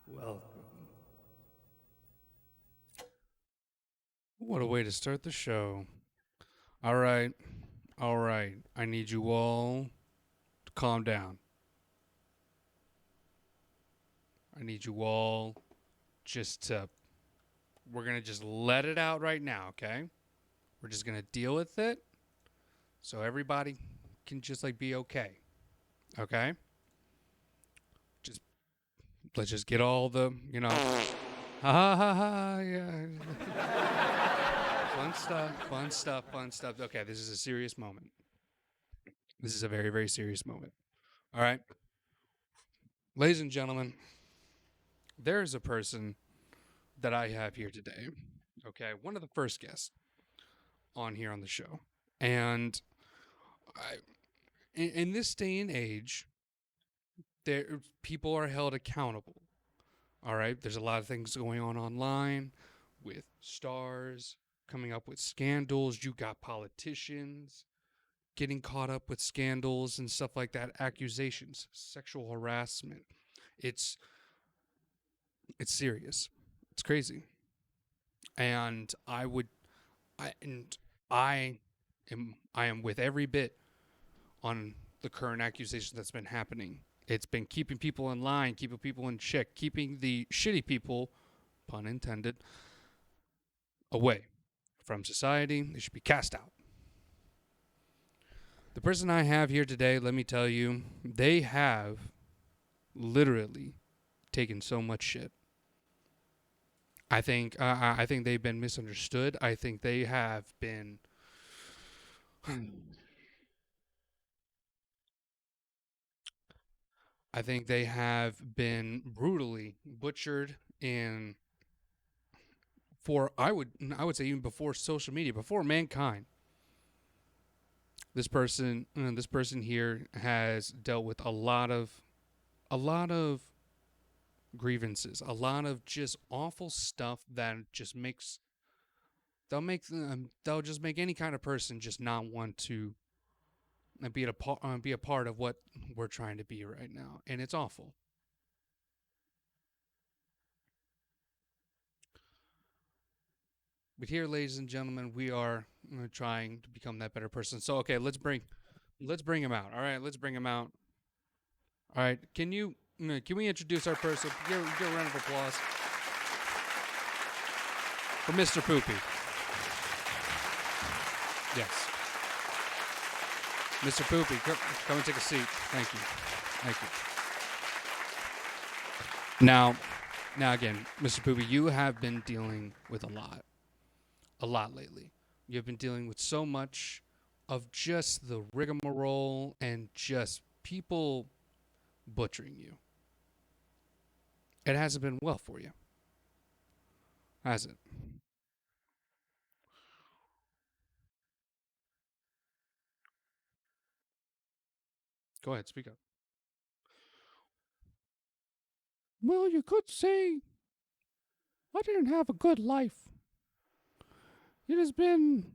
Welcome. What a way to start the show. All right. All right. I need you all to calm down. I need you all just to, we're going to just let it out right now, okay? We're just going to deal with it so everybody can just like be okay. Okay? Just, let's just get all the, ha ha ha ha, yeah. Fun stuff, fun stuff, fun stuff. Okay, this is a serious moment. This is a very, very serious moment. All right. Ladies and gentlemen, there is a person that I have here today. Okay, one of the first guests on here on the show. And I, in this day and age, there people are held accountable. All right, there's a lot of things going on online with stars coming up with scandals. You got politicians getting caught up with scandals and stuff like that, accusations, sexual harassment. It's it's serious. It's crazy. And I I am with every bit on the current accusation that's been happening. It's been keeping people in line, keeping people in check, keeping the shitty people, pun intended, away from society. They should be cast out. The person I have here today, let me tell you, they have literally taken so much shit. I think they've been misunderstood. I think they have been I think they have been brutally butchered in for I would say even before social media, before mankind. This person here has dealt with a lot of grievances, a lot of just awful stuff that just makes they'll just make any kind of person just not want to be a part of what we're trying to be right now, and it's awful. But here, ladies and gentlemen, we are trying to become that better person. So okay, let's bring him out. All right, let's bring him out. All right, can we introduce our person? Give a round of applause for Mr. Poopie. Yes, Mr. Poopie, come and take a seat. Thank you, thank you. Now again, Mr. Poopie, you have been dealing with a lot lately. You've been dealing with so much of just the rigmarole and just people butchering you. It hasn't been well for you, has it? Go ahead, speak up. Well, you could say I didn't have a good life. It has been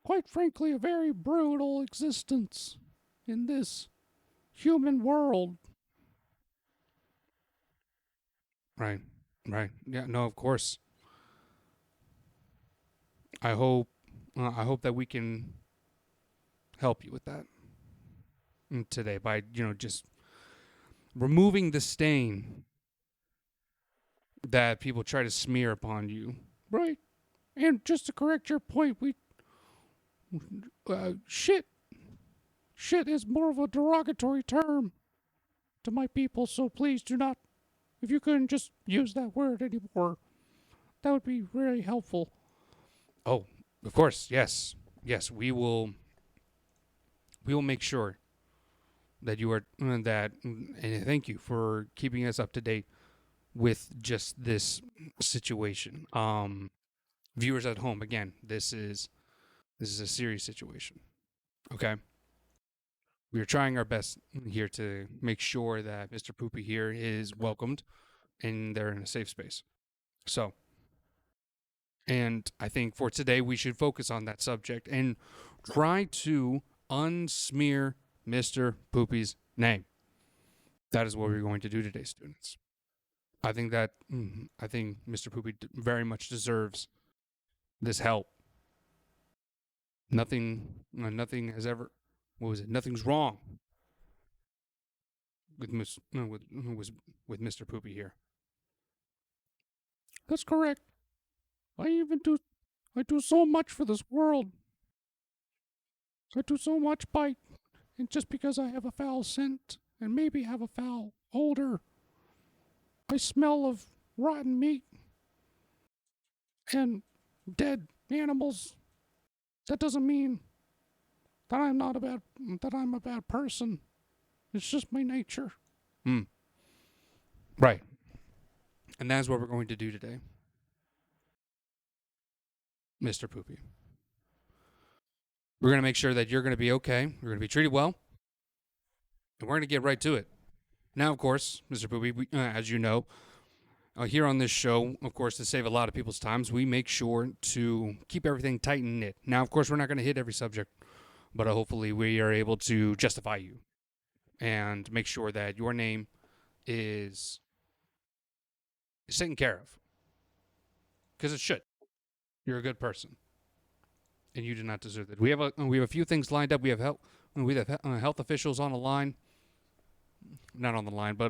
quite frankly, a very brutal existence in this human world. Right, right. Yeah, no, of course. I hope, I hope that we can help you with that today by just removing the stain that people try to smear upon you. Right. And just to correct your point, we shit is more of a derogatory term to my people, so please do not, if you couldn't just use that word anymore, that would be really helpful. Oh, of course, yes. Yes, we will make sure that you are that and thank you for keeping us up to date with just this situation. Viewers at home, again, this is a serious situation. Okay? We are trying our best here to make sure that Mr. Poopie here is welcomed and they're in a safe space. So, and I think for today we should focus on that subject and try to unsmear Mr. Poopie's name. That is what we're going to do today, students. I think Mr. Poopie very much deserves this help. Nothing has ever. What was it? Nothing's wrong with Miss no, with Mr. Poopie here. That's correct. I even do. I do so much for this world. I do so much by, and just because I have a foul scent and maybe have a foul odor, I smell of rotten meat and dead animals. That doesn't mean that I'm a bad person. It's just my nature. Hmm. Right. And that's what we're going to do today, Mr. Poopie. We're going to make sure that you're going to be okay. You're going to be treated well. And we're going to get right to it. Now, of course, Mr. Poopie, as you know, here on this show, of course, to save a lot of people's times, we make sure to keep everything tight and knit. Now, of course, we're not going to hit every subject, but hopefully we are able to justify you and make sure that your name is taken care of. Because it should. You're a good person, and you do not deserve that. We have a few things lined up. We have health officials on the line, not on the line, but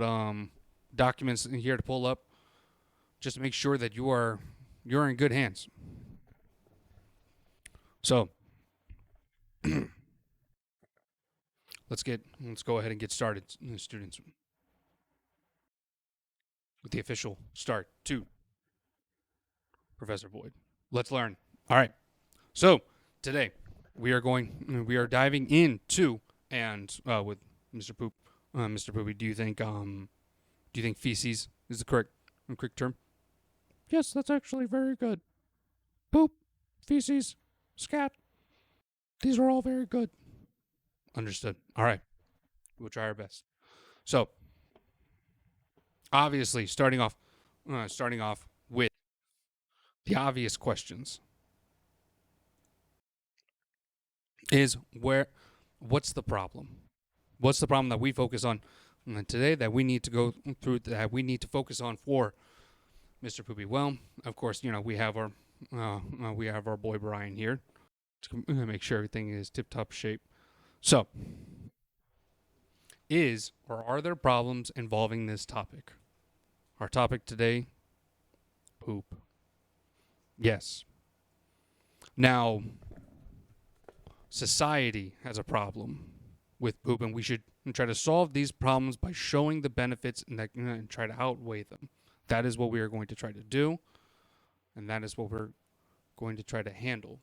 documents here to pull up, just to make sure that you're in good hands. So let's go ahead and get started, students, with the official start to Professor Boyd. Let's learn. All right. So today we are diving into and with Mr. Poop, Mr. Poopie. Do you think feces is the correct term? Yes, that's actually very good. Poop, feces, scat. These are all very good. Understood. All right. We'll try our best. So, obviously, starting off with the obvious questions is what's the problem? What's the problem that we focus on today that we need to go through, that we need to focus on for Mr. Poopie? Well, of course, we have our boy Brian here to make sure everything is tip-top shape. So, are there problems involving this topic? Our topic today, poop. Yes. Now, society has a problem with poop, and we should try to solve these problems by showing the benefits and try to outweigh them. That is what we are going to try to do, and that is what we're going to try to handle.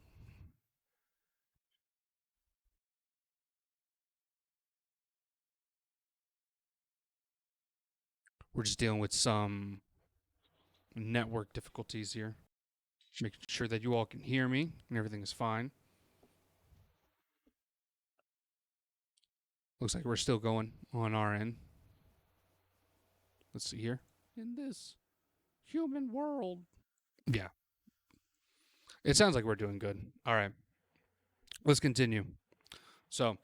We're just dealing with some network difficulties here. Making sure that you all can hear me and everything is fine. Looks like we're still going on our end. Let's see here. In this human world. Yeah. It sounds like we're doing good. All right. let's continue. So,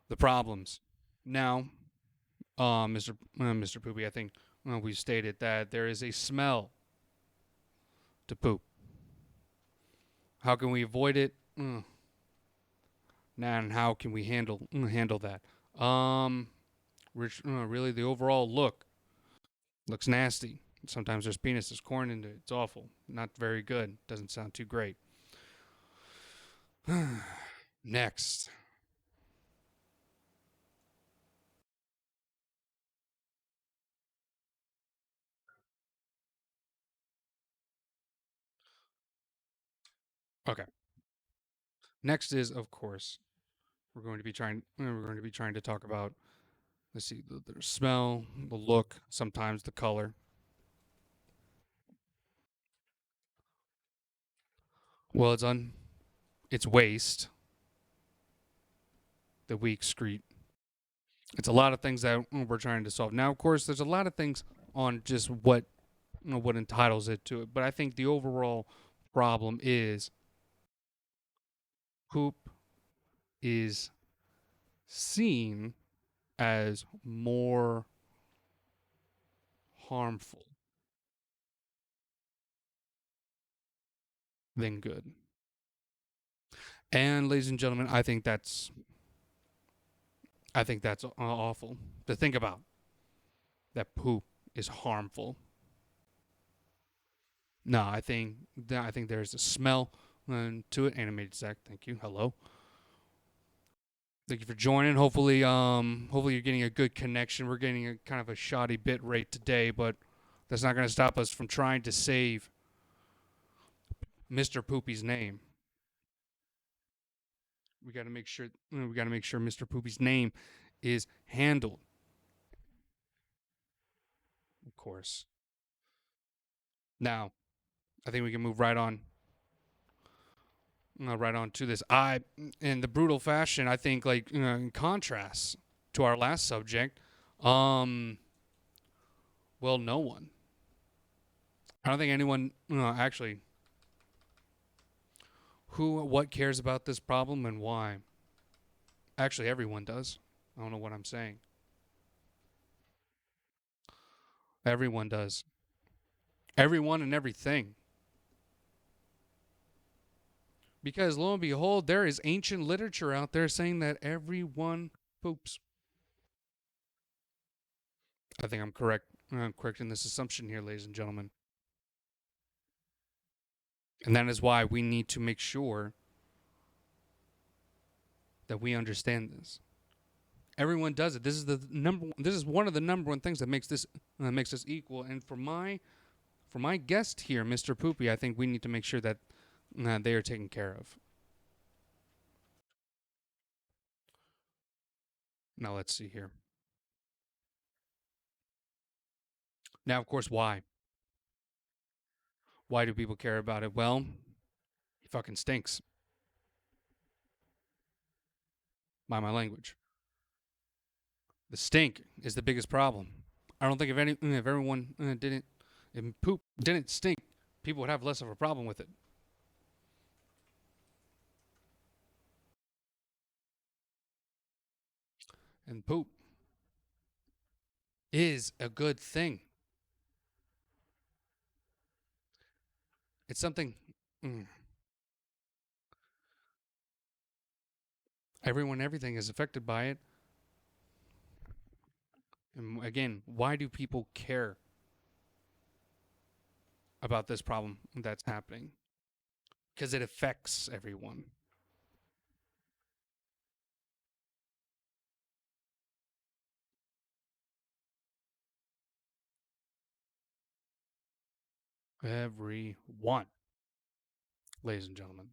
the problems. Now, Mr. Poopie, I think we stated that there is a smell to poop. How can we avoid it? And how can we handle that? Really, the overall look looks nasty. Sometimes there's penis, there's corn in it. It's awful. Not very good. Doesn't sound too great. Next. Okay. Next is, of course, we're going to be trying to talk about, let's see, the smell, the look, sometimes the color. Well, it's waste that we excrete. It's a lot of things that we're trying to solve. Now, of course, there's a lot of things on just what entitles it to it, but I think the overall problem is poop is seen as more harmful than good. And ladies and gentlemen, I think that's awful to think about. That poop is harmful. No, I think there's a smell to it. Animated Zach, thank you. Hello. Thank you for joining. Hopefully you're getting a good connection. We're getting a kind of a shoddy bit rate today, but that's not going to stop us from trying to save Mr. Poopie's name. We got to make sure Mr. Poopie's name is handled. Of course. Now, I think we can move right on to this. In the brutal fashion, I think, like, in contrast to our last subject, um, well, no one. I don't think anyone, actually, what cares about this problem and why. Actually, everyone does. I don't know what I'm saying. Everyone does. Everyone and everything. Because lo and behold, there is ancient literature out there saying that everyone poops. I think I'm correct. I'm correct in this assumption here, ladies and gentlemen. And that is why we need to make sure that we understand this. Everyone does it. This is the number. This is one of the number one things that makes us equal. And for my guest here, Mr. Poopie, I think we need to make sure that they are taken care of. Now let's see here. Now, of course, why? Why do people care about it? Well, he fucking stinks. By my language, the stink is the biggest problem. I don't think if everyone if poop didn't stink, people would have less of a problem with it. And poop is a good thing. It's something everything is affected by it. And again, why do people care about this problem that's happening? Because it affects everyone. Everyone, ladies and gentlemen.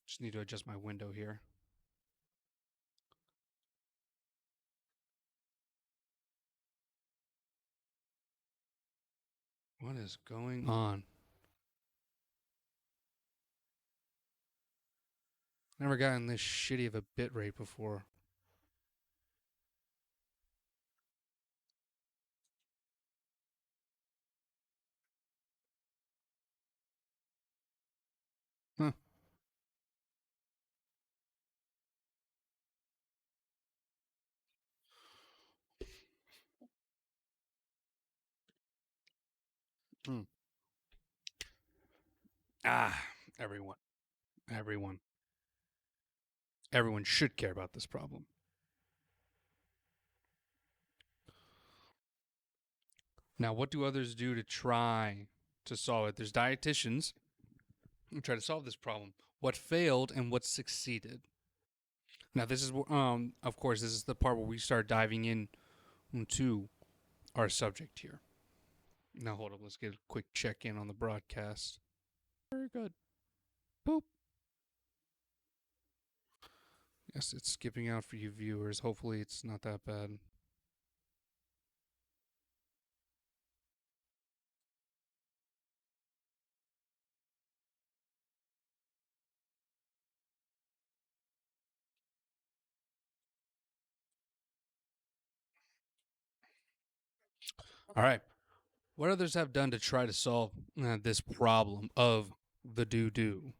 Just need to adjust my window here. What is going on? Never gotten this shitty of a bit rate before. Hmm. Ah, everyone, everyone, everyone should care about this problem. Now, what do others do to try to solve it? There's dietitians who try to solve this problem. What failed and what succeeded? Now, this is of course, this is the part where we start diving into our subject here. Now, hold up. Let's get a quick check in on the broadcast. Very good. Boop. Yes, it's skipping out for you viewers. Hopefully, it's not that bad. All right. What others have done to try to solve this problem of the doo-doo?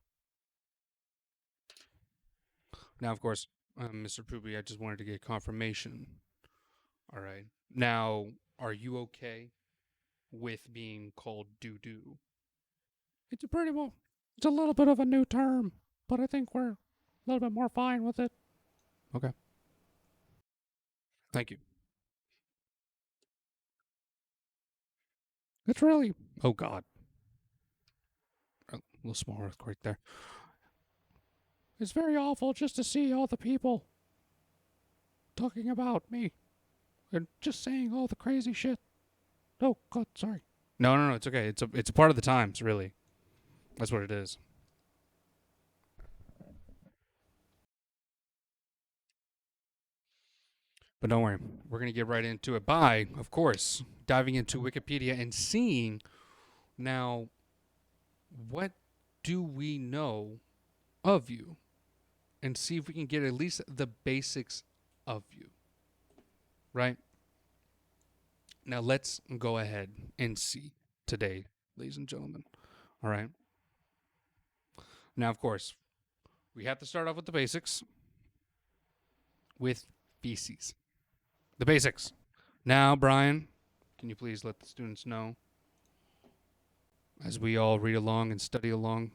Now, of course, Mr. Poopie, I just wanted to get confirmation. All right. Now, are you okay with being called doo-doo? It's a pretty well. It's a little bit of a new term, but I think we're a little bit more fine with it. Okay. Thank you. It's really. Oh God. A little small earthquake there. It's very awful just to see all the people talking about me and just saying all the crazy shit. Oh God, sorry. No, it's okay. It's a part of the times, really. That's what it is. But don't worry, we're gonna get right into it by, of course, diving into Wikipedia and seeing now what do we know of you, and see if we can get at least the basics of you. Right? Now let's go ahead and see today, ladies and gentlemen. All right. Now, of course, we have to start off with the basics with feces. The basics. Now, Brian, can you please let the students know as we all read along and study along?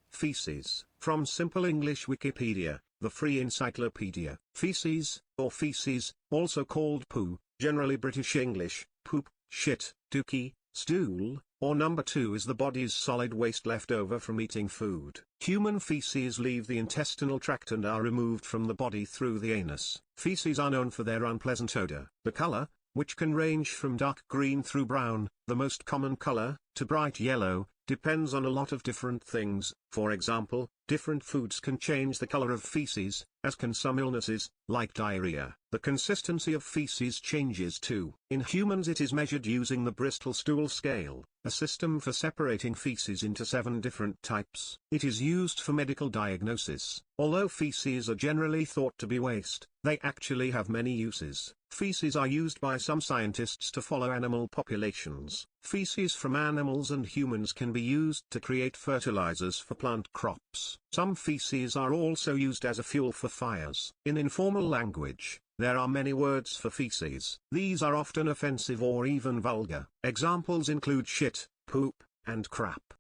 Feces, from Simple English Wikipedia, the free encyclopedia. Feces, or feces, also called poo, generally British English, poop, shit, dookie, stool, or number 2 is the body's solid waste left over from eating food. Human feces leave the intestinal tract and are removed from the body through the anus. Feces are known for their unpleasant odor. The color, which can range from dark green through brown, the most common color, to bright yellow, depends on a lot of different things. For example, different foods can change the color of feces, as can some illnesses, like diarrhea. The consistency of feces changes too. In humans it is measured using the Bristol stool scale, a system for separating feces into 7 different types. It is used for medical diagnosis. Although feces are generally thought to be waste, they actually have many uses. Feces are used by some scientists to follow animal populations. Feces from animals and humans can be used to create fertilizers for plant crops. Some feces are also used as a fuel for fires. In informal language, there are many words for feces. These are often offensive or even vulgar. Examples include shit, poop, and crap.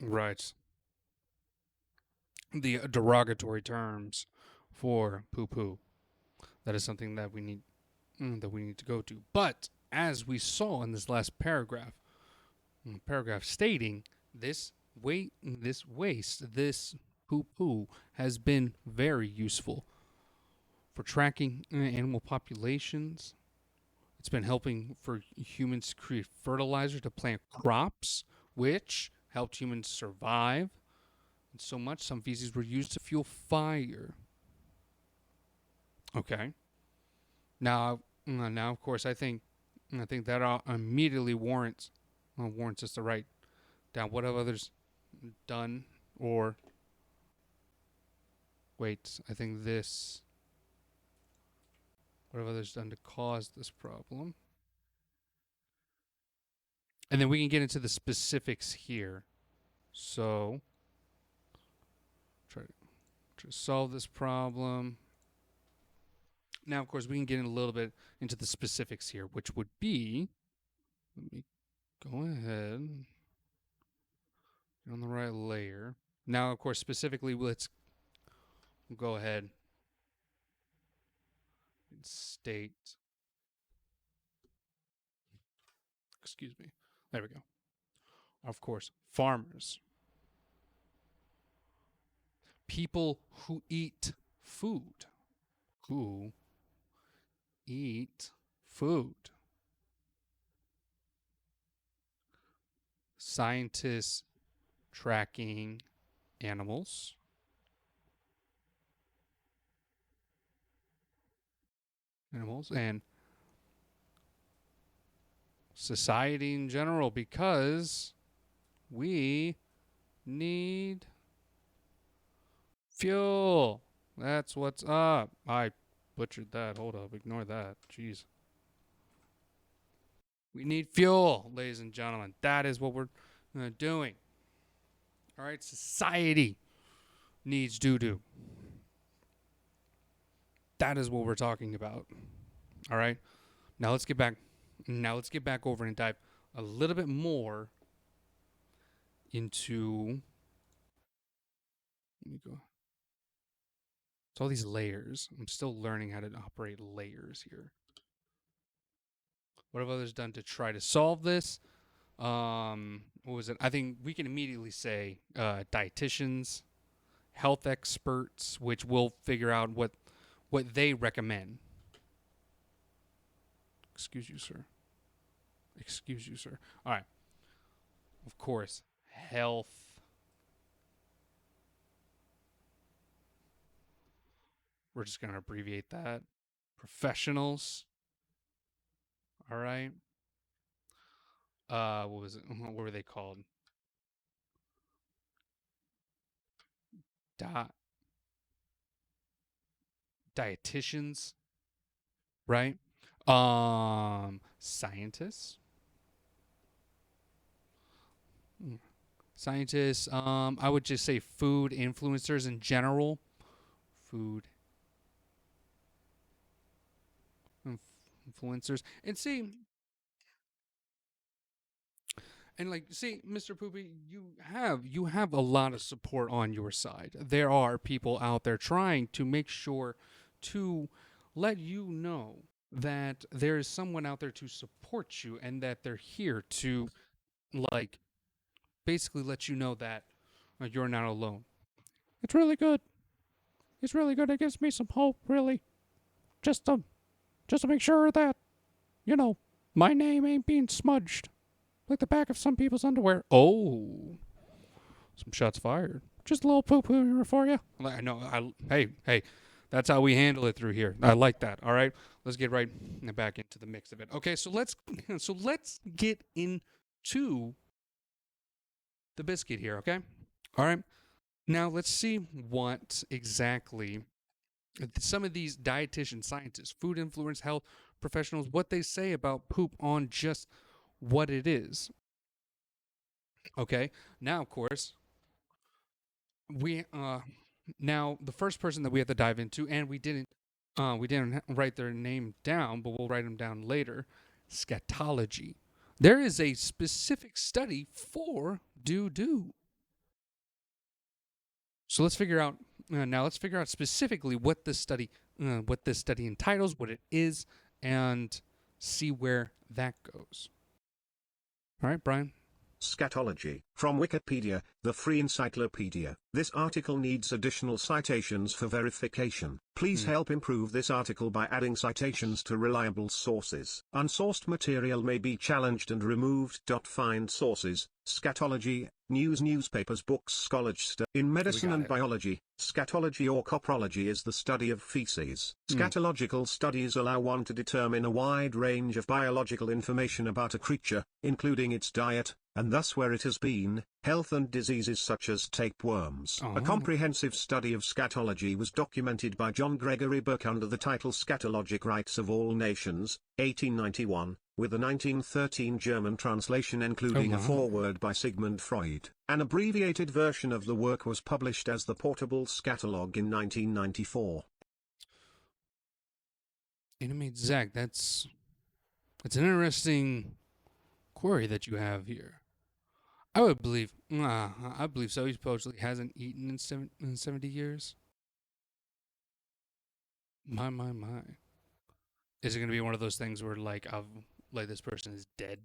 Right. The derogatory terms for poo-poo. That is something that we need to go to. But as we saw in this last paragraph, stating this waste, this poo-poo has been very useful for tracking animal populations. It's been helping for humans to create fertilizer to plant crops, which helped humans survive. And so much, some feces were used to fuel fire. Okay. Now, of course, I think that immediately warrants us to write down what have others done, or wait, I think this. What have others done to cause this problem? And then we can get into the specifics here. So, try to solve this problem. Now, of course, we can get in a little bit into the specifics here, which would be, let me go ahead, get on the right layer. Now, of course, specifically, let's go ahead and state, excuse me, there we go. Of course, farmers, people who eat food, who eat food. Scientists tracking animals. And society in general, because we need fuel. That's what's up. I butchered that. Hold up. Ignore that. Jeez. We need fuel, ladies and gentlemen. That is what we're doing. All right. Society needs doo-doo. That is what we're talking about. All right. Now let's get back over and dive a little bit more into, let me go. It's all these layers. I'm still learning how to operate layers here. What have others done to try to solve this? What was it? I think we can immediately say dietitians, health experts, which will figure out what they recommend. Excuse you, sir. Excuse you, sir. All right. Of course, health. We're just going to abbreviate that. Professionals. All right. What was it? What were they called? Dietitians, right? Scientists. Scientists. I would just say food influencers in general. Food influencers. And see, Mr. Poopie, you have a lot of support on your side. There are people out there trying to make sure to let you know that there is someone out there to support you and that they're here to, like, basically let you know that you're not alone. It's really good. It's really good. It gives me some hope, really. Just to make sure that, my name ain't being smudged like the back of some people's underwear. Oh, some shots fired. Just a little poo-poo here for you. I know. Hey, that's how we handle it through here. I like that. All right, let's get right back into the mix of it. Okay, so let's get into the biscuit here. Okay, all right. Now let's see what exactly some of these dietitian scientists, food influence, health professionals, what they say about poop on just what it is. Okay. Now, of course, we now the first person that we have to dive into, and we didn't write their name down, but we'll write them down later. Scatology. There is a specific study for doo-doo. So let's figure out specifically what this study entitles, what it is, and see where that goes. All right, Brian. Scatology. From Wikipedia, the free encyclopedia. This article needs additional citations for verification. Please help improve this article by adding citations to reliable sources. Unsourced material may be challenged and removed. Find sources. Scatology, news, newspapers, books, scholarship. In medicine and biology, scatology or coprology is the study of feces. Scatological studies allow one to determine a wide range of biological information about a creature, including its diet, and thus where it has been, health and diseases such as tapeworms. A comprehensive study of scatology was documented by John Gregory Burke under the title Scatologic Rights of All Nations, 1891, with a 1913 German translation including a foreword by Sigmund Freud. An abbreviated version of the work was published as the Portable Scatologue in 1994. Animate Zach, that's an interesting query that you have here. I would believe, I believe so. He supposedly hasn't eaten in 70 years. My. Is it going to be one of those things where, like, this person is dead?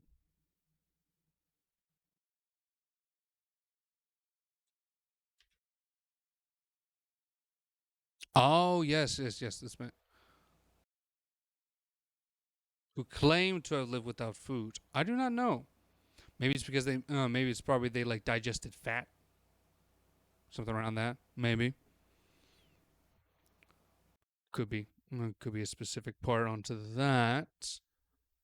Oh, yes. This man who claimed to have lived without food. I do not know. Maybe it's because maybe it's probably they, like, digested fat. Something around that. Maybe. Could be. Could be a specific part onto that.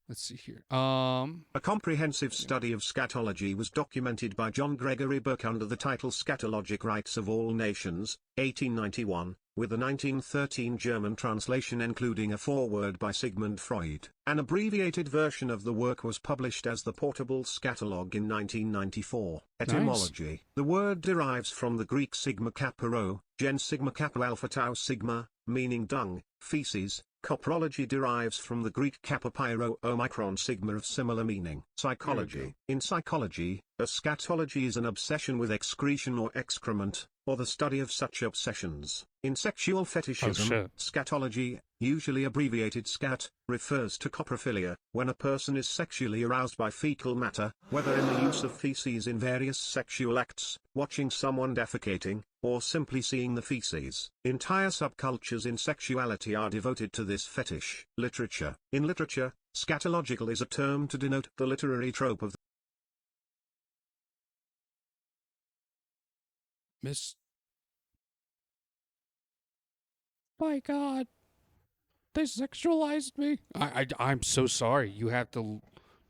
Let's see here. A comprehensive study of scatology was documented by John Gregory Burke under the title Scatologic Rights of All Nations, 1891, with a 1913 German translation including a foreword by Sigmund Freud. An abbreviated version of the work was published as the Portable Scatologue in 1994. Etymology. Nice. The word derives from the Greek sigma kappa rho, gen sigma kappa alpha tau sigma, meaning dung, feces. Coprology derives from the Greek kappa pi rho omicron sigma of similar meaning. Psychology. In psychology, a scatology is an obsession with excretion or excrement, or the study of such obsessions. In sexual fetishism, scatology, usually abbreviated scat, refers to coprophilia, when a person is sexually aroused by fecal matter, whether in the use of feces in various sexual acts, watching someone defecating, or simply seeing the feces. Entire subcultures in sexuality are devoted to this fetish. Literature. In literature, scatological is a term to denote the literary trope of Miss. My God. They sexualized me. I'm so sorry. You have to.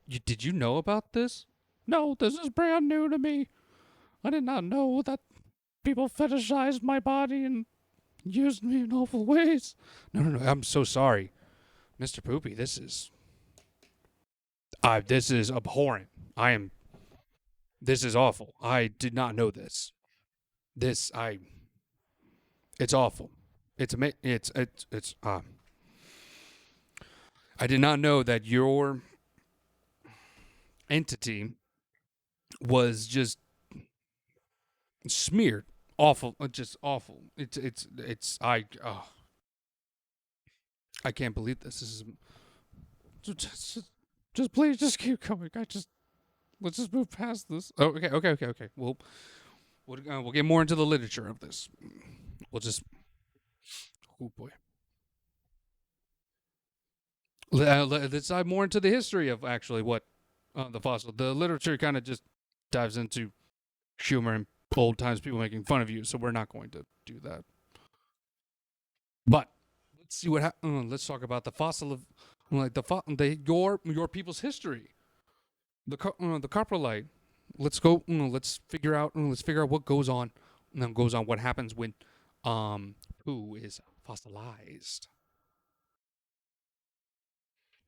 Did you know about this? No, this is brand new to me. I did not know that people fetishized my body and used me in awful ways. No. I'm so sorry, Mr. Poopie. This is. This is abhorrent. I am. This is awful. I did not know this. It's awful. I did not know that your entity was just smeared. Awful. Just awful. I can't believe this. This is just please just keep going. Let's just move past this. Oh, okay. We'll get more into the literature of this. We'll just. Oh boy. Let's dive more into the history of actually what the fossil. The literature kind of just dives into humor and old times, people making fun of you. So we're not going to do that. But let's see what. Let's talk about the fossil of your people's history. The coprolite. Let's go. Let's figure out. Let's figure out what goes on. And then goes on what happens when poo is fossilized.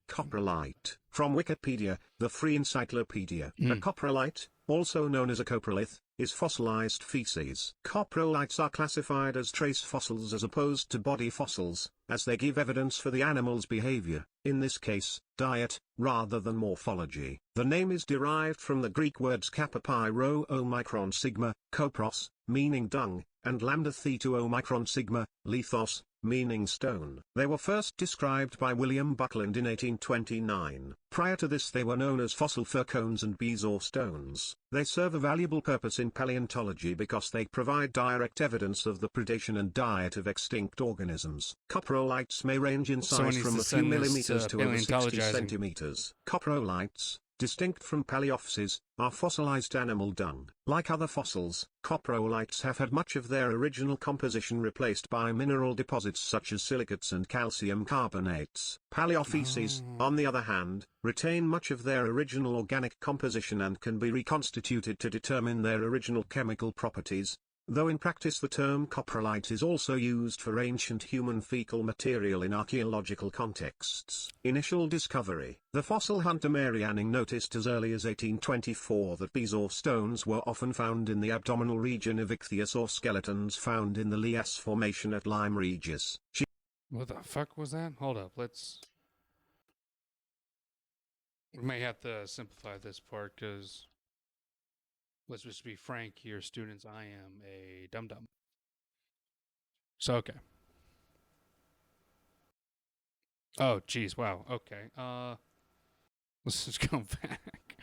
coprolite. From Wikipedia, the free encyclopedia. A coprolite, also known as a coprolith, is fossilized feces. Coprolites are classified as trace fossils as opposed to body fossils, as they give evidence for the animal's behavior, in this case, diet, rather than morphology. The name is derived from the Greek words kappa pi rho omicron sigma, kopros, meaning dung, and lambda theta omicron sigma, lithos, meaning stone. They were first described by William Buckland in 1829. Prior to this they were known as fossil fir cones and bezoar stones. They serve a valuable purpose in paleontology because they provide direct evidence of the predation and diet of extinct organisms. Coprolites may range in size from a few millimeters to over 60 centimeters. Coprolites, distinct from paleophyses, are fossilized animal dung. Like other fossils, coprolites have had much of their original composition replaced by mineral deposits such as silicates and calcium carbonates. Paleophyses, on the other hand, retain much of their original organic composition and can be reconstituted to determine their original chemical properties, though in practice the term coprolite is also used for ancient human fecal material in archaeological contexts. Initial discovery. The fossil hunter Mary Anning noticed as early as 1824 that bezoar stones were often found in the abdominal region of ichthyosaur skeletons found in the Lias Formation at Lyme Regis. She What the fuck was that? Hold up. We may have to simplify this part because let's just be frank here, students. I am a dum dum. So, okay. Oh, geez. Wow. Okay. Let's just go back.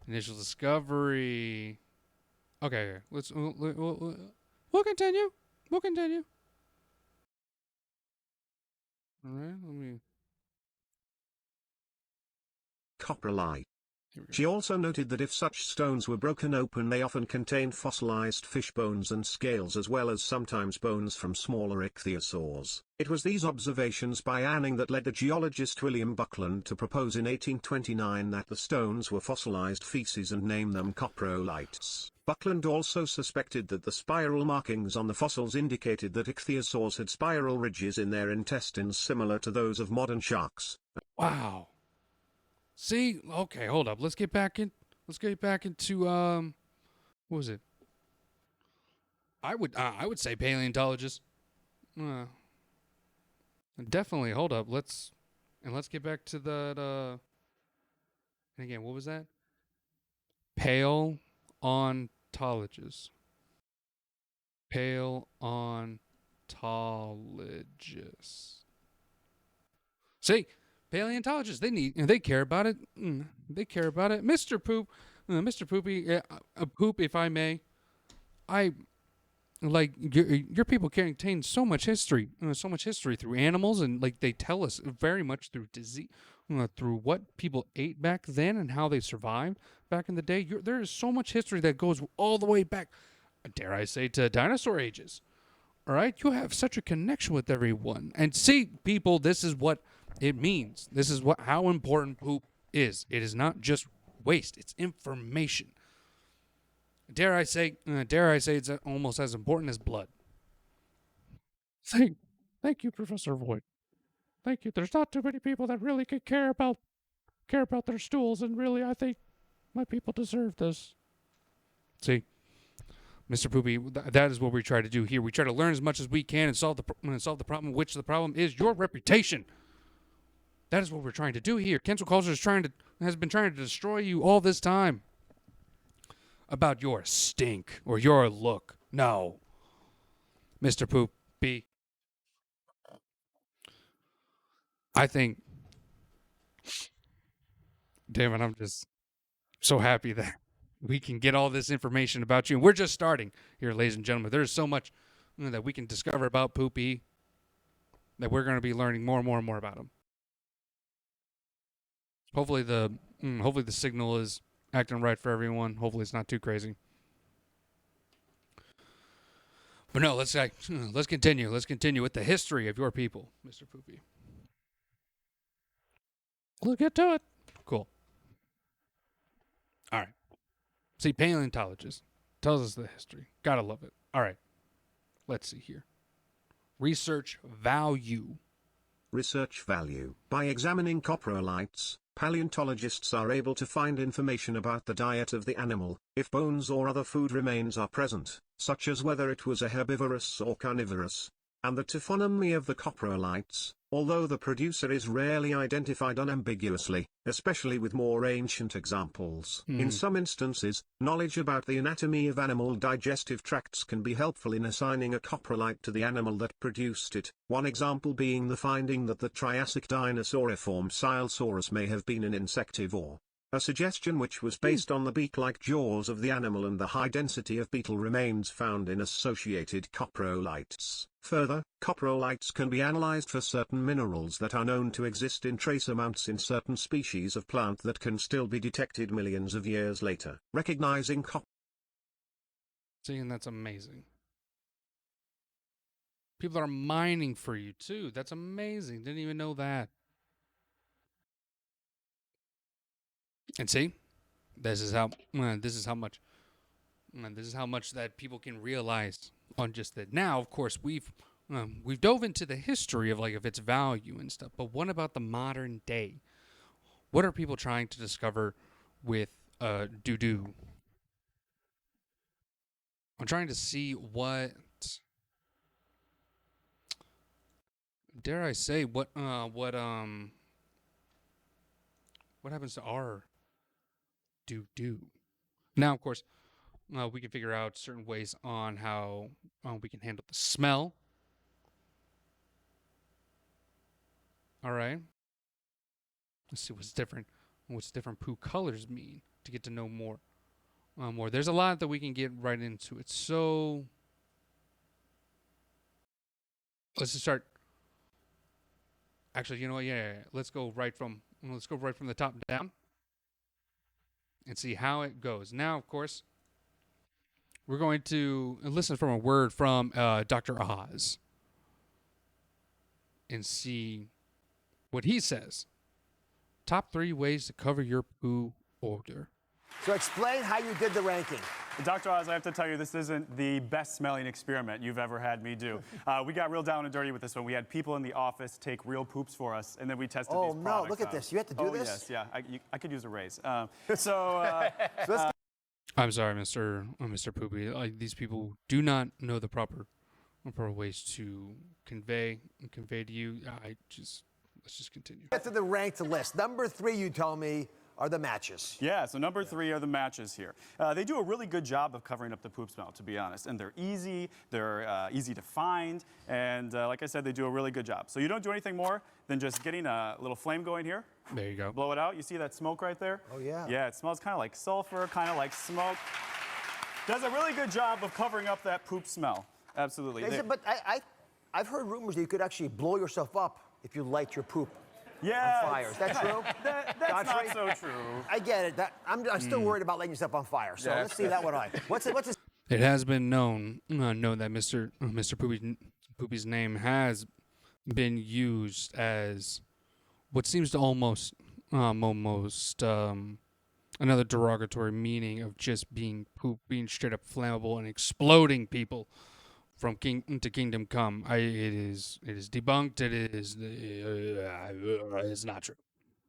Initial discovery. Okay. We'll continue. We'll continue. All right. Let me. Coprolite. Here we go. She also noted that if such stones were broken open, they often contained fossilized fish bones and scales, as well as sometimes bones from smaller ichthyosaurs. It was these observations by Anning that led the geologist William Buckland to propose in 1829 that the stones were fossilized feces and name them coprolites. Buckland also suspected that the spiral markings on the fossils indicated that ichthyosaurs had spiral ridges in their intestines similar to those of modern sharks. Wow. See, okay, hold up. Let's get back in. Let's get back into what was it? I would say paleontologist. Uh, definitely. Hold up. Let's get back to that. And again, what was that? Paleontologist. Paleontologist. See, paleontologists. They care about it. They care about it. Mr. Poopie, poop, if I may. I like your people contain so much history through animals, and like they tell us very much through disease, through what people ate back then and how they survived back in the day. There is so much history that goes all the way back, dare I say, to dinosaur ages. All right, you have such a connection with everyone, and see, people, this is what it means. This is what how important poop is. It is not just waste; it's information. Dare I say, it's almost as important as blood. Thank, thank you, Professor Voigt. Thank you. There's not too many people that really could care about their stools, and really, I think my people deserve this. See, Mr. Poopy, that is what we try to do here. We try to learn as much as we can and solve the problem. Which the problem is your reputation. That is what we're trying to do here. Cancel culture has been trying to destroy you all this time. About your stink or your look. No, Mr. Poopy. I think, David, I'm just so happy that we can get all this information about you. And we're just starting here, ladies and gentlemen. There's so much that we can discover about Poopy that we're going to be learning more and more and more about him. Hopefully hopefully the signal is acting right for everyone. Hopefully it's not too crazy. But no, let's continue. Let's continue with the history of your people, Mr. Poopy. Let's get to it. Cool. All right. See, paleontologist tells us the history. Gotta love it. All right. Let's see here. Research value. Research value. By examining coprolites, paleontologists are able to find information about the diet of the animal, if bones or other food remains are present, such as whether it was a herbivorous or carnivorous, and the taphonomy of the coprolites, although the producer is rarely identified unambiguously, especially with more ancient examples. In some instances, knowledge about the anatomy of animal digestive tracts can be helpful in assigning a coprolite to the animal that produced it, one example being the finding that the Triassic dinosauriform Silesaurus may have been an insectivore. A suggestion which was based on the beak-like jaws of the animal and the high density of beetle remains found in associated coprolites. Further, coprolites can be analyzed for certain minerals that are known to exist in trace amounts in certain species of plant that can still be detected millions of years later. Recognizing See, and that's amazing. People are mining for you too. That's amazing. Didn't even know that. And see, this is how much this is how much that people can realize on just that. Now, of course, we've dove into the history of like of its value and stuff. But what about the modern day? What are people trying to discover with doo doo? I'm trying to see what dare I say, what happens to our do? Now, of course, we can figure out certain ways on how we can handle the smell. All right. Let's see what's different. What's different poo colors mean to get to know more. More. There's a lot that we can get right into it. So let's just start. Actually, you know what? Yeah. Let's go right from the top down and see how it goes. Now, of course, we're going to listen from a word from Dr. Oz and see what he says. Top 3 ways to cover your poo odor. So explain how you did the ranking. Dr. Oz, I have to tell you, this isn't the best smelling experiment you've ever had me do. We got real down and dirty with this one. We had people in the office take real poops for us, and then we tested these products. Oh, no, look at this. You had to do this? Yes, yeah. I could use a raise. So let's I'm sorry, Mr. Poopie. These people do not know the proper ways to convey to you. Let's just continue. get to the ranked list. Number 3, you tell me, are the matches. Yeah, so number 3 are the matches here. They do a really good job of covering up the poop smell, to be honest. And they're easy to find, and like I said, they do a really good job. So you don't do anything more than just getting a little flame going here. There you go. Blow it out. You see that smoke right there? Oh, yeah. Yeah, it smells kind of like sulfur, kind of like smoke. Does a really good job of covering up that poop smell. Absolutely. But I've heard rumors that you could actually blow yourself up if you light your poop Yeah. on fire. Is that true? That's not so true. I get it. I'm still worried about lighting yourself on fire. So Yeah. let's see that one. What's this? It has been known that Mr. Poopie's name has been used as what seems to almost another derogatory meaning of just being poop, being straight up flammable and exploding people from Kingdom Come. It is debunked. It's not true.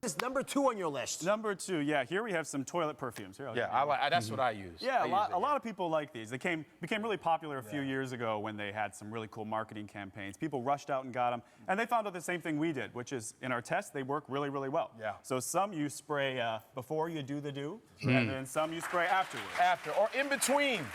This is number 2 on your list. Number 2, yeah. Here we have some toilet perfumes. Here, That's what I use. Yeah, a lot of people like these. They became really popular a few years ago when they had some really cool marketing campaigns. People rushed out and got them, and they found out the same thing we did, which is in our tests they work really, really well. Yeah. So some you spray before you do the do, and then some you spray afterwards. After or in between.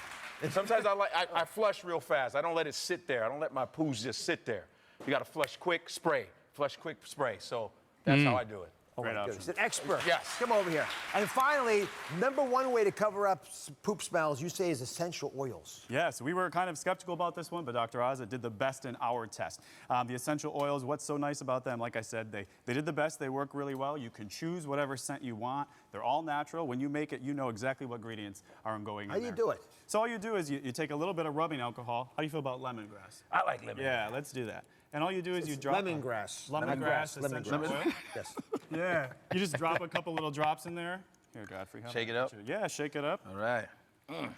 And sometimes I flush real fast. I don't let it sit there. I don't let my poos just sit there. You got to flush quick, spray. Flush quick, spray. So that's how I do it. Great option. He's an expert. Yes. Come over here. And finally, number 1 way to cover up poop smells, you say, is essential oils. Yes, we were kind of skeptical about this one, but Dr. Oz did the best in our test. The essential oils, what's so nice about them, like I said, they did the best. They work really well. You can choose whatever scent you want. They're all natural. When you make it, you know exactly what ingredients are going in there. How do you do it? So all you do is you take a little bit of rubbing alcohol. How do you feel about lemongrass? I like lemon. Yeah, let's do that. And all you do is you drop Lemongrass. Lemongrass, essential oil. Yes. Yeah. You just drop a couple little drops in there. Here, Godfrey. Shake it up? Yeah, shake it up. All right.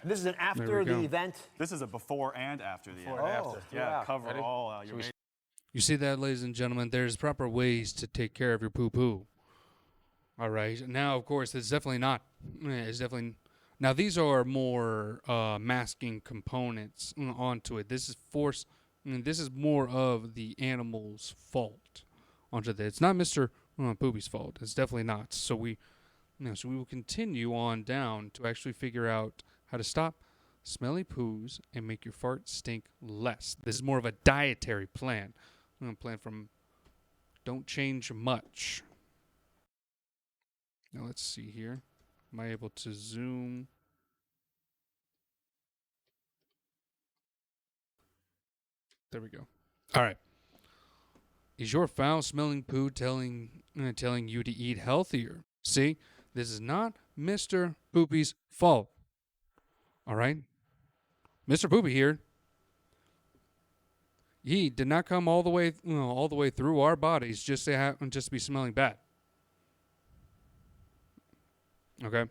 This is an after There we the go. event. This is a before and after the Before end. and Oh, after. Yeah, yeah. cover Ready? all your You see that, ladies and gentlemen? There's proper ways to take care of your poo-poo. All right. Now, of course, it's definitely not. Now, these are more masking components onto it. This is force. This is more of the animal's fault onto this. It's not Mr. Poopie's fault. It's definitely not. So we will continue on down to actually figure out how to stop smelly poos and make your fart stink less. This is more of a dietary plan. Plan from don't change much. Now let's see here. Am I able to zoom? There we go. All right. Is your foul-smelling poo telling you to eat healthier? See, this is not Mr. Poopie's fault. All right, Mr. Poopie here. He did not come all the way through our bodies just to be smelling bad. Okay.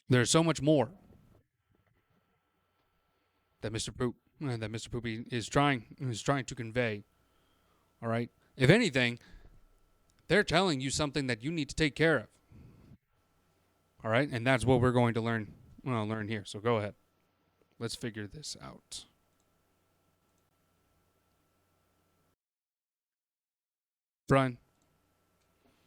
There's so much more that Mr. Poopie is trying to convey. All right. If anything, they're telling you something that you need to take care of. All right, and that's what we're going to learn here. So go ahead. Let's figure this out. Brian.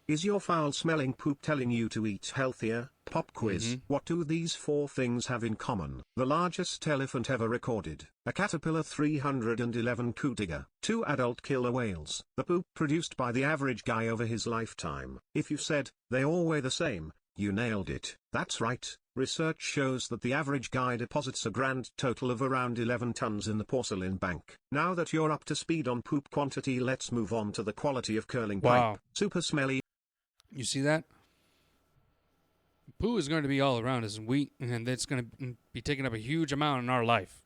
Is your foul-smelling poop telling you to eat healthier? Pop quiz. What do these 4 things have in common? The largest elephant ever recorded, a caterpillar 311 Kootiga, 2 adult killer whales, the poop produced by the average guy over his lifetime. If you said, they all weigh the same, you nailed it. That's right. Research shows that the average guy deposits a grand total of around 11 tons in the porcelain bank. Now that you're up to speed on poop quantity, let's move on to the quality of curling Wow. pipe. Super smelly. You see that? Poo is going to be all around us, and it's going to be taking up a huge amount in our life.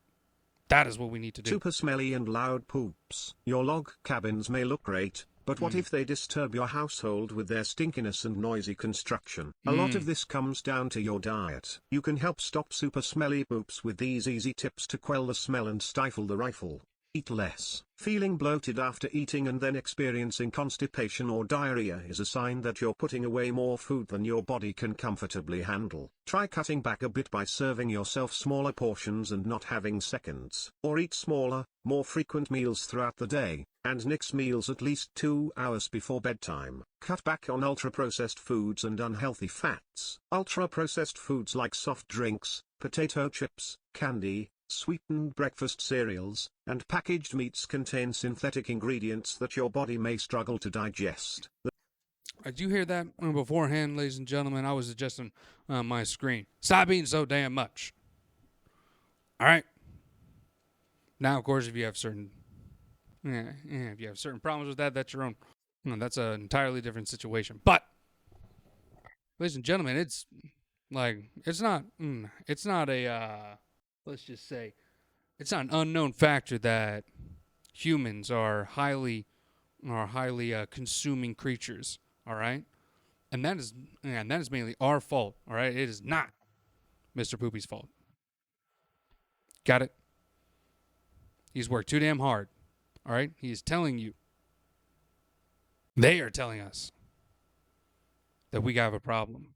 That is what we need to do. Super smelly and loud poops. Your log cabins may look great, but what if they disturb your household with their stinkiness and noisy construction? A lot of this comes down to your diet. You can help stop super smelly poops with these easy tips to quell the smell and stifle the rifle. Eat less. Feeling bloated after eating and then experiencing constipation or diarrhea is a sign that you're putting away more food than your body can comfortably handle. Try cutting back a bit by serving yourself smaller portions and not having seconds. Or eat smaller, more frequent meals throughout the day, and nix meals at least 2 hours before bedtime. Cut back on ultra-processed foods and unhealthy fats. Ultra-processed foods like soft drinks, potato chips, candy, sweetened breakfast cereals, and packaged meats contain synthetic ingredients that your body may struggle to digest. Did you hear that beforehand, ladies and gentlemen? I was adjusting my screen. Stop eating so damn much. All right. Now, of course, if you have certain problems with that, that's your own. That's an entirely different situation. But, ladies and gentlemen, it's not a. Let's just say, it's not an unknown factor that humans are highly consuming creatures. All right, and that is mainly our fault. All right, it is not Mr. Poopie's fault. Got it? He's worked too damn hard. All right, he is telling you. They are telling us that we have a problem.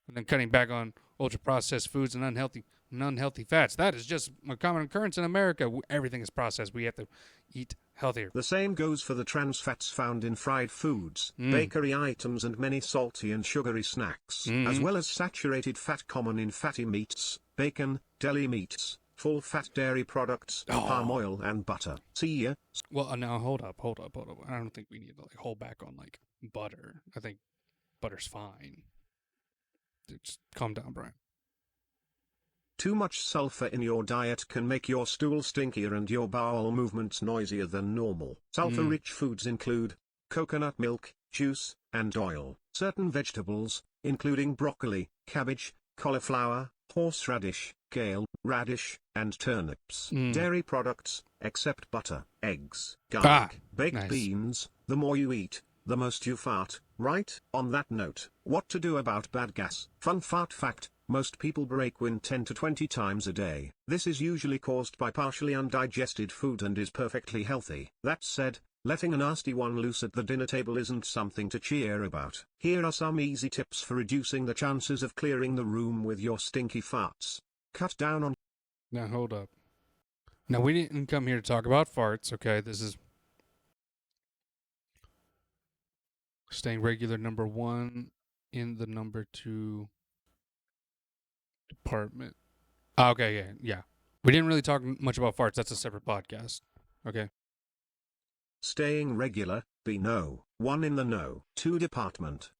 And then cutting back on ultra-processed foods and unhealthy fats. That is just a common occurrence in America. Everything is processed. We have to eat healthier. The same goes for the trans fats found in fried foods, bakery items and many salty and sugary snacks, as well as saturated fat common in fatty meats, bacon, deli meats, full-fat dairy products, palm oil and butter. See ya. Well, now hold up. I don't think we need to hold back on butter. I think butter's fine. Just calm down, Brian. Too much sulfur in your diet can make your stool stinkier and your bowel movements noisier than normal. Sulfur-rich foods include coconut milk, juice, and oil. Certain vegetables, including broccoli, cabbage, cauliflower, horseradish, kale, radish, and turnips. Dairy products, except butter, eggs, garlic, baked beans. The more you eat, the most you fart, right? On that note, what to do about bad gas? Fun fart fact, most people break wind 10 to 20 times a day. This is usually caused by partially undigested food and is perfectly healthy. That said, letting a nasty one loose at the dinner table isn't something to cheer about. Here are some easy tips for reducing the chances of clearing the room with your stinky farts. Cut down on... Now, hold up. Now, we didn't come here to talk about farts, okay? This is staying regular number 1 in the number 2 department. Okay, yeah. We didn't really talk much about farts. That's a separate podcast. Okay. Staying regular, be no, 1 in the no. 2 department.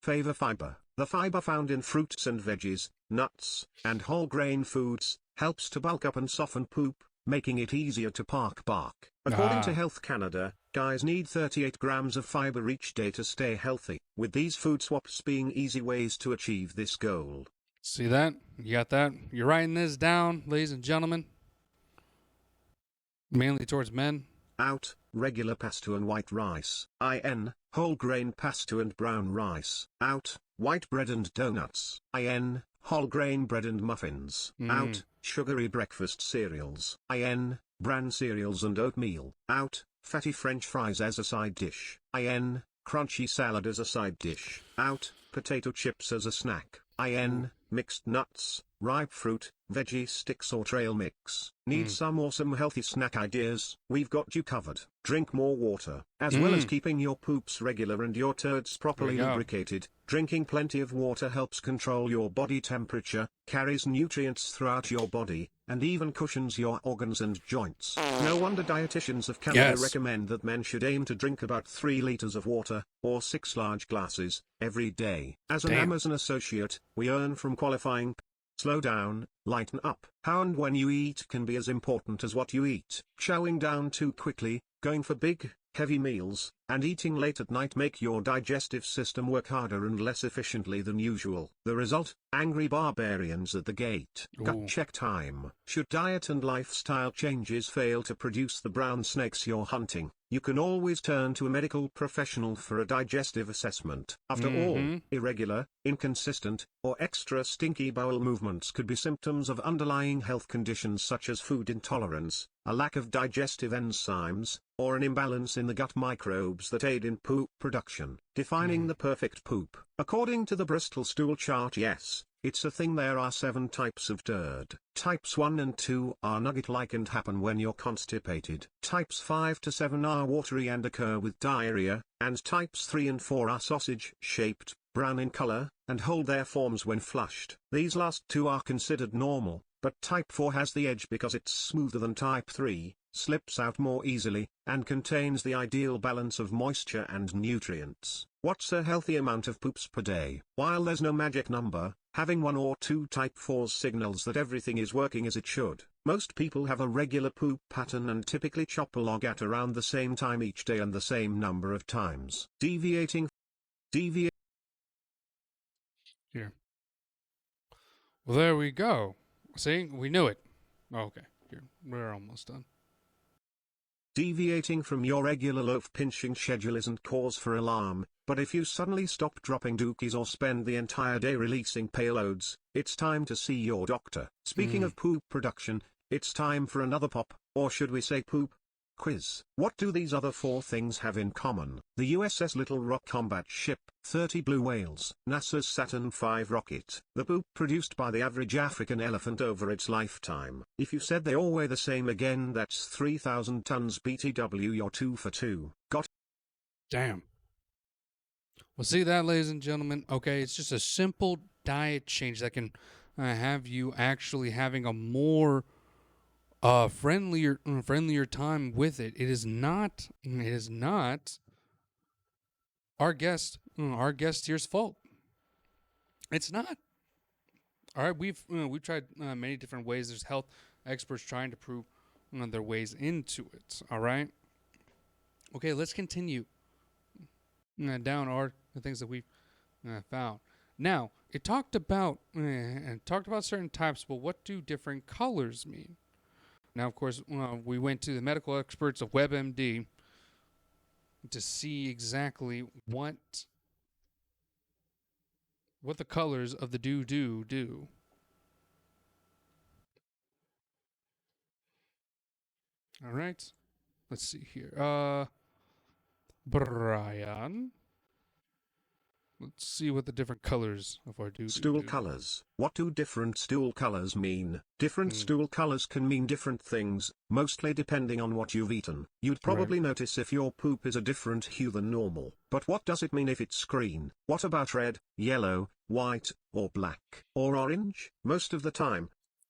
Favor fiber. The fiber found in fruits and veggies, nuts, and whole grain foods, helps to bulk up and soften poop, making it easier to bark. According to Health Canada, guys need 38 grams of fiber each day to stay healthy, with these food swaps being easy ways to achieve this goal. See that? You got that? You're writing this down, ladies and gentlemen? Mainly towards men? Out, regular pasta and white rice. In, whole grain pasta and brown rice. Out, white bread and donuts. In, whole grain bread and muffins. Out, sugary breakfast cereals. In, bran cereals and oatmeal. Out, fatty French fries as a side dish. In, crunchy salad as a side dish. Out, potato chips as a snack. In, mixed nuts, ripe fruit, veggie sticks or trail mix. Need some awesome healthy snack ideas? We've got you covered. Drink more water. As well as keeping your poops regular and your turds properly lubricated, drinking plenty of water helps control your body temperature, carries nutrients throughout your body, and even cushions your organs and joints. No wonder dietitians of Canada recommend that men should aim to drink about 3 liters of water, or 6 large glasses, every day. As an Amazon associate, we earn from qualifying. Slow down, lighten up. How and when you eat can be as important as what you eat. Chowing down too quickly, going for big, heavy meals, and eating late at night make your digestive system work harder and less efficiently than usual. The result? Angry barbarians at the gate. Gut check time. Should diet and lifestyle changes fail to produce the brown snakes you're hunting, you can always turn to a medical professional for a digestive assessment. After all, irregular, inconsistent, or extra stinky bowel movements could be symptoms of underlying health conditions such as food intolerance, a lack of digestive enzymes, or an imbalance in the gut microbes that aid in poop production. Defining the perfect poop. According to the Bristol stool chart, yes, it's a thing. There are 7 types of turd. Types 1 and 2 are nugget-like and happen when you're constipated. Types 5 to 7 are watery and occur with diarrhea, and types 3 and 4 are sausage-shaped, brown in color, and hold their forms when flushed. These last 2 are considered normal, but type 4 has the edge because it's smoother than type 3, slips out more easily, and contains the ideal balance of moisture and nutrients. What's a healthy amount of poops per day? While there's no magic number, having 1 or 2 type 4s signals that everything is working as it should. Most people have a regular poop pattern and typically chop a log at around the same time each day and the same number of times. Deviating. Here. Well, there we go. See, we knew it. Okay, here, we're almost done. Deviating from your regular loaf pinching schedule isn't cause for alarm, but if you suddenly stop dropping dookies or spend the entire day releasing payloads, it's time to see your doctor. Speaking of poop production, it's time for another pop, or should we say poop, quiz. What do these other 4 things have in common? The USS Little Rock combat ship, 30 blue whales, NASA's Saturn V rocket, the poop produced by the average African elephant over its lifetime. If you said they all weigh the same again, that's 3,000 tons BTW, you're 2 for 2. Got Damn. Well, see that, ladies and gentlemen? Okay, it's just a simple diet change that can have you actually having a more friendlier time with it. It is not our guest here's fault. It's not. All right, we've tried many different ways. There's health experts trying to prove their ways into it. All right. Okay, let's continue down the things that we've found. Now, it talked about certain types, but what do different colors mean? Now, of course, we went to the medical experts of WebMD to see exactly what the colors of the do. All right. Let's see here. Brian. Let's see what the different colors of our do. Stool colors. What do different stool colors mean? Different stool colors can mean different things, mostly depending on what you've eaten. You'd probably notice if your poop is a different hue than normal. But what does it mean if it's green? What about red, yellow, white, or black? Or orange? Most of the time.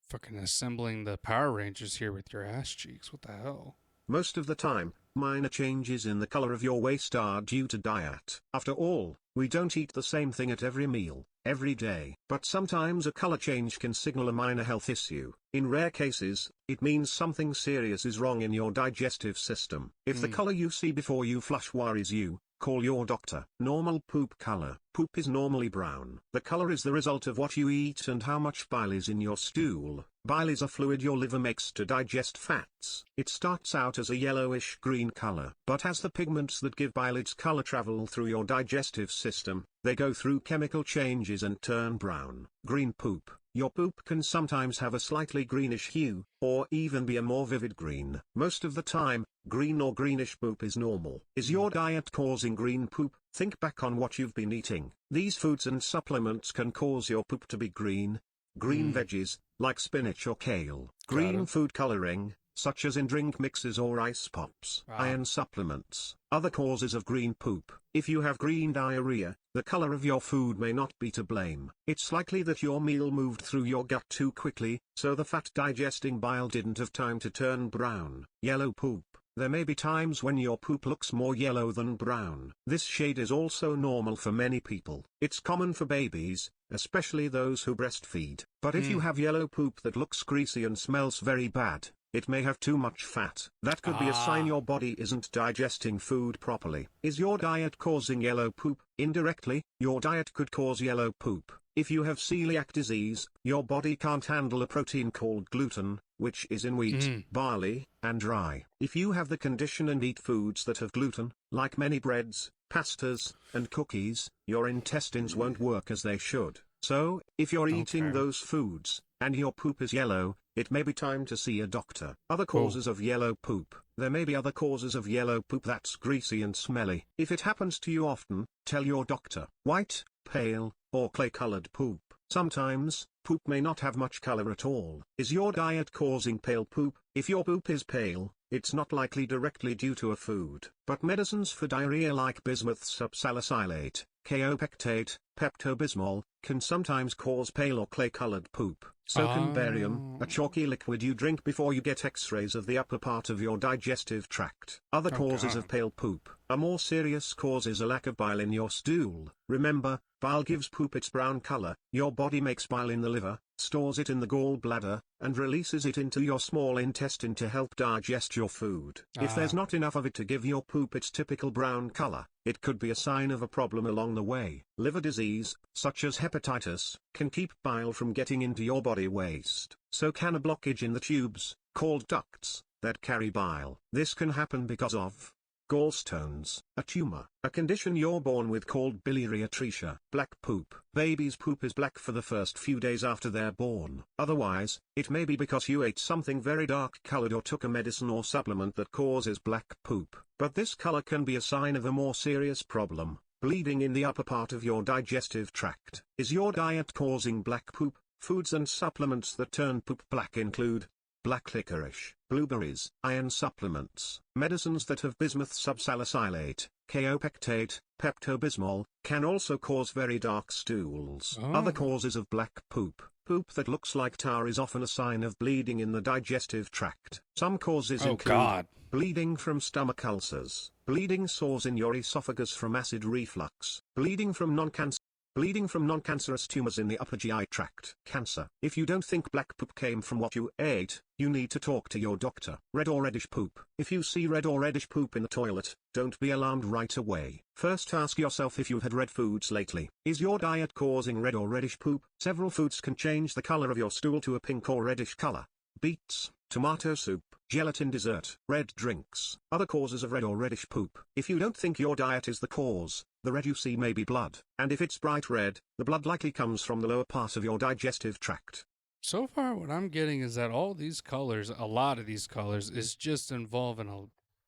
Fucking assembling the Power Rangers here with your ass cheeks. What the hell? Most of the time, minor changes in the color of your waste are due to diet. After all, we don't eat the same thing at every meal, every day. But sometimes a color change can signal a minor health issue. In rare cases, it means something serious is wrong in your digestive system. If the color you see before you flush worries you, call your doctor. Normal poop color. Poop is normally brown. The color is the result of what you eat and how much bile is in your stool. Bile is a fluid your liver makes to digest fats. It starts out as a yellowish-green color, but as the pigments that give bile its color travel through your digestive system, they go through chemical changes and turn brown. Green poop. Your poop can sometimes have a slightly greenish hue, or even be a more vivid green. Most of the time, green or greenish poop is normal. Is your diet causing green poop? Think back on what you've been eating. These foods and supplements can cause your poop to be green. Green veggies, like spinach or kale. Got Green it. food coloring, such as in drink mixes or ice pops. Ah. Iron supplements. Other causes of green poop. If you have green diarrhea, the color of your food may not be to blame. It's likely that your meal moved through your gut too quickly, so the fat digesting bile didn't have time to turn brown. Yellow poop. There may be times when your poop looks more yellow than brown. This shade is also normal for many people. It's common for babies, especially those who breastfeed. But if you have yellow poop that looks greasy and smells very bad, it may have too much fat. That could be a sign your body isn't digesting food properly. Is your diet causing yellow poop? Indirectly, your diet could cause yellow poop. If you have celiac disease, your body can't handle a protein called gluten, which is in wheat, barley, and rye. If you have the condition and eat foods that have gluten, like many breads, pastas, and cookies, your intestines won't work as they should. So, if you're eating those foods, and your poop is yellow, it may be time to see a doctor. Other causes of yellow poop. There may be other causes of yellow poop that's greasy and smelly. If it happens to you often, tell your doctor. White, pale, or clay-colored poop. Sometimes, poop may not have much color at all. Is your diet causing pale poop? If your poop is pale, it's not likely directly due to a food. But medicines for diarrhea like bismuth subsalicylate, kaopectate, Pepto-Bismol, can sometimes cause pale or clay-colored poop. So can barium, a chalky liquid you drink before you get x-rays of the upper part of your digestive tract. Other causes of pale poop. A more serious cause is a lack of bile in your stool. Remember, bile gives poop its brown color. Your body makes bile in the liver, stores it in the gallbladder, and releases it into your small intestine to help digest your food. If there's not enough of it to give your poop its typical brown color, it could be a sign of a problem along the way. Liver disease, such as hepatitis, can keep bile from getting into your body waste. So can a blockage in the tubes, called ducts, that carry bile. This can happen because of gallstones, a tumor, a condition you're born with called biliary atresia. Black poop. Baby's poop is black for the first few days after they're born. Otherwise, it may be because you ate something very dark colored or took a medicine or supplement that causes black poop. But this color can be a sign of a more serious problem, bleeding in the upper part of your digestive tract. Is your diet causing black poop? Foods and supplements that turn poop black include black licorice, blueberries, iron supplements, medicines that have bismuth subsalicylate, kaopectate, Pepto-Bismol, can also cause very dark stools. Other causes of black poop. Poop that looks like tar is often a sign of bleeding in the digestive tract. Some causes include bleeding from stomach ulcers, bleeding sores in your esophagus from acid reflux, bleeding from non-cancerous tumors in the upper GI tract. Cancer. If you don't think black poop came from what you ate, you need to talk to your doctor. Red or reddish poop. If you see red or reddish poop in the toilet, don't be alarmed right away. First ask yourself if you've had red foods lately. Is your diet causing red or reddish poop? Several foods can change the color of your stool to a pink or reddish color. Beets, tomato soup, gelatin dessert, red drinks. Other causes of red or reddish poop. If you don't think your diet is the cause, the red you see may be blood. And if it's bright red, the blood likely comes from the lower part of your digestive tract. So far, what I'm getting is that all these colors, a lot of these colors, is just involving a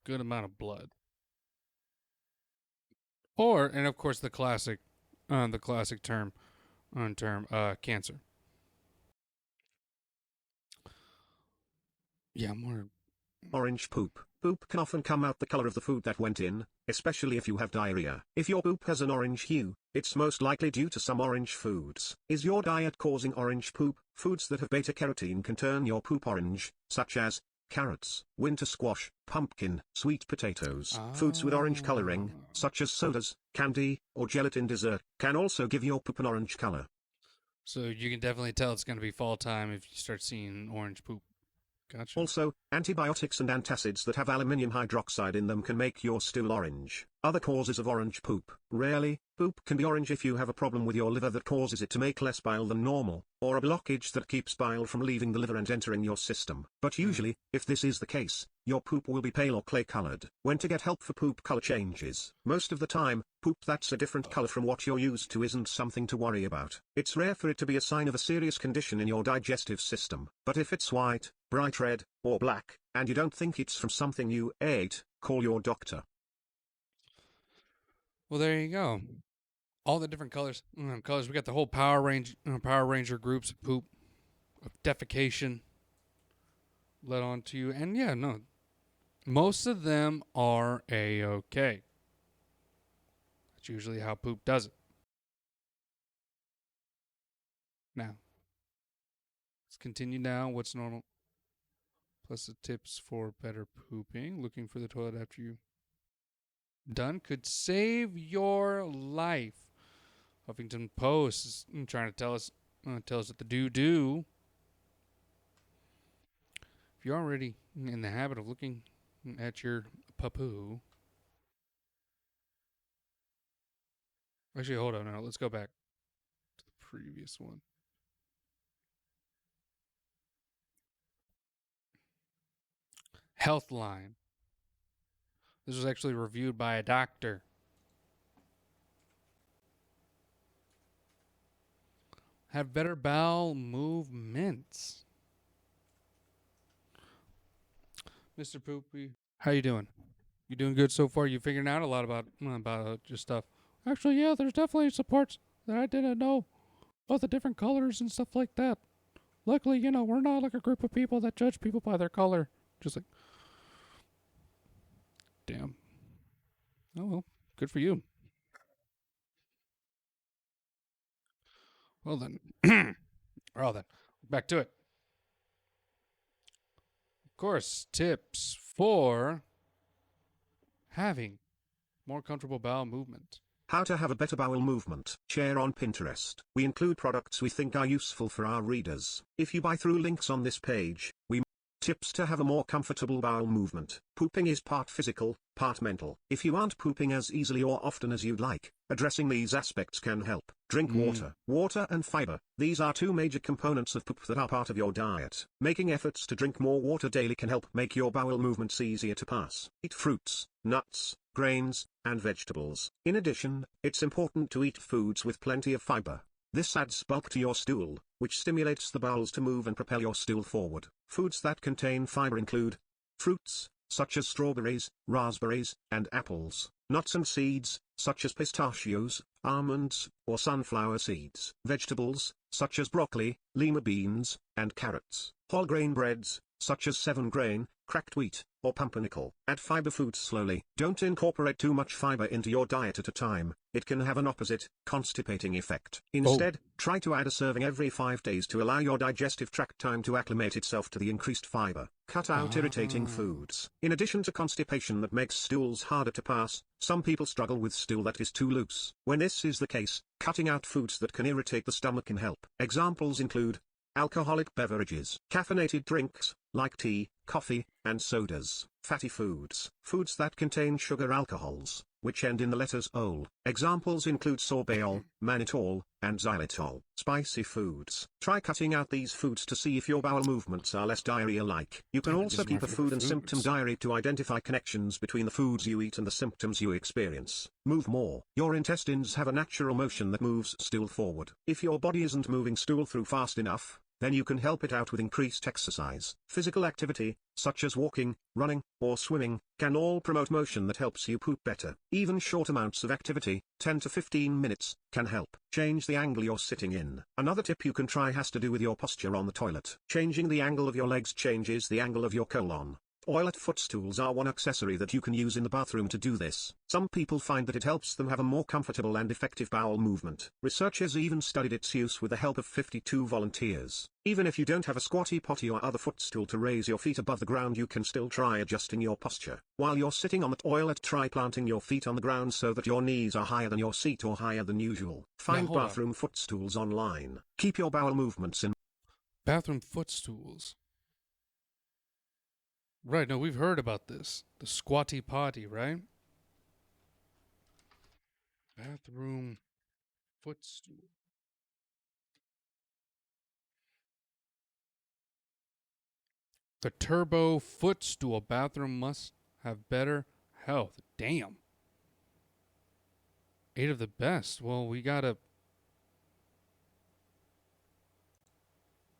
good amount of blood. Or, and of course, the classic term, cancer. Yeah, more. Orange poop. Poop can often come out the color of the food that went in, especially if you have diarrhea. If your poop has an orange hue, it's most likely due to some orange foods. Is your diet causing orange poop? Foods that have beta-carotene can turn your poop orange, such as carrots, winter squash, pumpkin, sweet potatoes. Foods with orange coloring, such as sodas, candy, or gelatin dessert, can also give your poop an orange color. So you can definitely tell it's going to be fall time if you start seeing orange poop. Gotcha. Also, antibiotics and antacids that have aluminium hydroxide in them can make your stool orange. Other causes of orange poop. Rarely, poop can be orange if you have a problem with your liver that causes it to make less bile than normal, or a blockage that keeps bile from leaving the liver and entering your system. But usually, if this is the case, your poop will be pale or clay-colored. When to get help for poop color changes. Most of the time, poop that's a different color from what you're used to isn't something to worry about. It's rare for it to be a sign of a serious condition in your digestive system. But if it's white, bright red, or black, and you don't think it's from something you ate, call your doctor. Well, there you go. All the different colors. We got the whole Power Ranger groups of poop. of defecation led on to you. And yeah, no, most of them are A-okay. That's usually how poop does it. Now, let's continue now. What's normal? Plus the tips for better pooping. Looking for the toilet after you done could save your life. Huffington Post is trying to tell us that the do. If you're already in the habit of looking at your poo, actually, hold on. No, let's go back to the previous one. Healthline. This was actually reviewed by a doctor. Have better bowel movements. Mr.Poopie, how you doing? You doing good so far? You figuring out a lot about your stuff? Actually, yeah, there's definitely some parts that I didn't know about the different colors and stuff like that. Luckily, we're not like a group of people that judge people by their color. Just like, damn. Oh well, good for you. Well then, back to it. Of course, tips for having more comfortable bowel movement. How to have a better bowel movement. Share on Pinterest. We include products we think are useful for our readers. If you buy through links on this page, we tips to have a more comfortable bowel movement. Pooping is part physical, part mental. If you aren't pooping as easily or often as you'd like, addressing these aspects can help. Drink water. Water and fiber. These are two major components of poop that are part of your diet. Making efforts to drink more water daily can help make your bowel movements easier to pass. Eat fruits, nuts, grains, and vegetables. In addition, it's important to eat foods with plenty of fiber. This adds bulk to your stool, which stimulates the bowels to move and propel your stool forward. Foods that contain fiber include fruits, such as strawberries, raspberries, and apples, nuts and seeds, such as pistachios, almonds, or sunflower seeds, vegetables, such as broccoli, lima beans, and carrots, whole grain breads, such as 7-grain, cracked wheat, or pumpernickel. Add fiber foods slowly. Don't incorporate too much fiber into your diet at a time. It can have an opposite, constipating effect. Instead, try to add a serving every 5 days to allow your digestive tract time to acclimate itself to the increased fiber. Cut out irritating foods. In addition to constipation that makes stools harder to pass, some people struggle with stool that is too loose. When this is the case, cutting out foods that can irritate the stomach can help. Examples include alcoholic beverages, caffeinated drinks, like tea, coffee, and sodas, fatty foods, foods that contain sugar alcohols, which end in the letters ol. Examples include sorbitol, mannitol, and xylitol. Spicy foods. Try cutting out these foods to see if your bowel movements are less diarrhea-like. You can also keep a food and symptom diary to identify connections between the foods you eat and the symptoms you experience. Move more. Your intestines have a natural motion that moves stool forward. If your body isn't moving stool through fast enough, then you can help it out with increased exercise. Physical activity, such as walking, running, or swimming, can all promote motion that helps you poop better. Even short amounts of activity, 10 to 15 minutes, can help. Change the angle you're sitting in. Another tip you can try has to do with your posture on the toilet. Changing the angle of your legs changes the angle of your colon. Toilet footstools are one accessory that you can use in the bathroom to do this. Some people find that it helps them have a more comfortable and effective bowel movement. Researchers even studied its use with the help of 52 volunteers. Even if you don't have a squatty potty or other footstool to raise your feet above the ground, you can still try adjusting your posture. While you're sitting on the toilet, try planting your feet on the ground so that your knees are higher than your seat or higher than usual. Find bathroom footstools online. Keep your bowel movements in. Bathroom footstools. Right, no, we've heard about this. The squatty potty, right? Bathroom footstool. The turbo footstool bathroom must have better health. Damn. 8 of the best. Well, we gotta...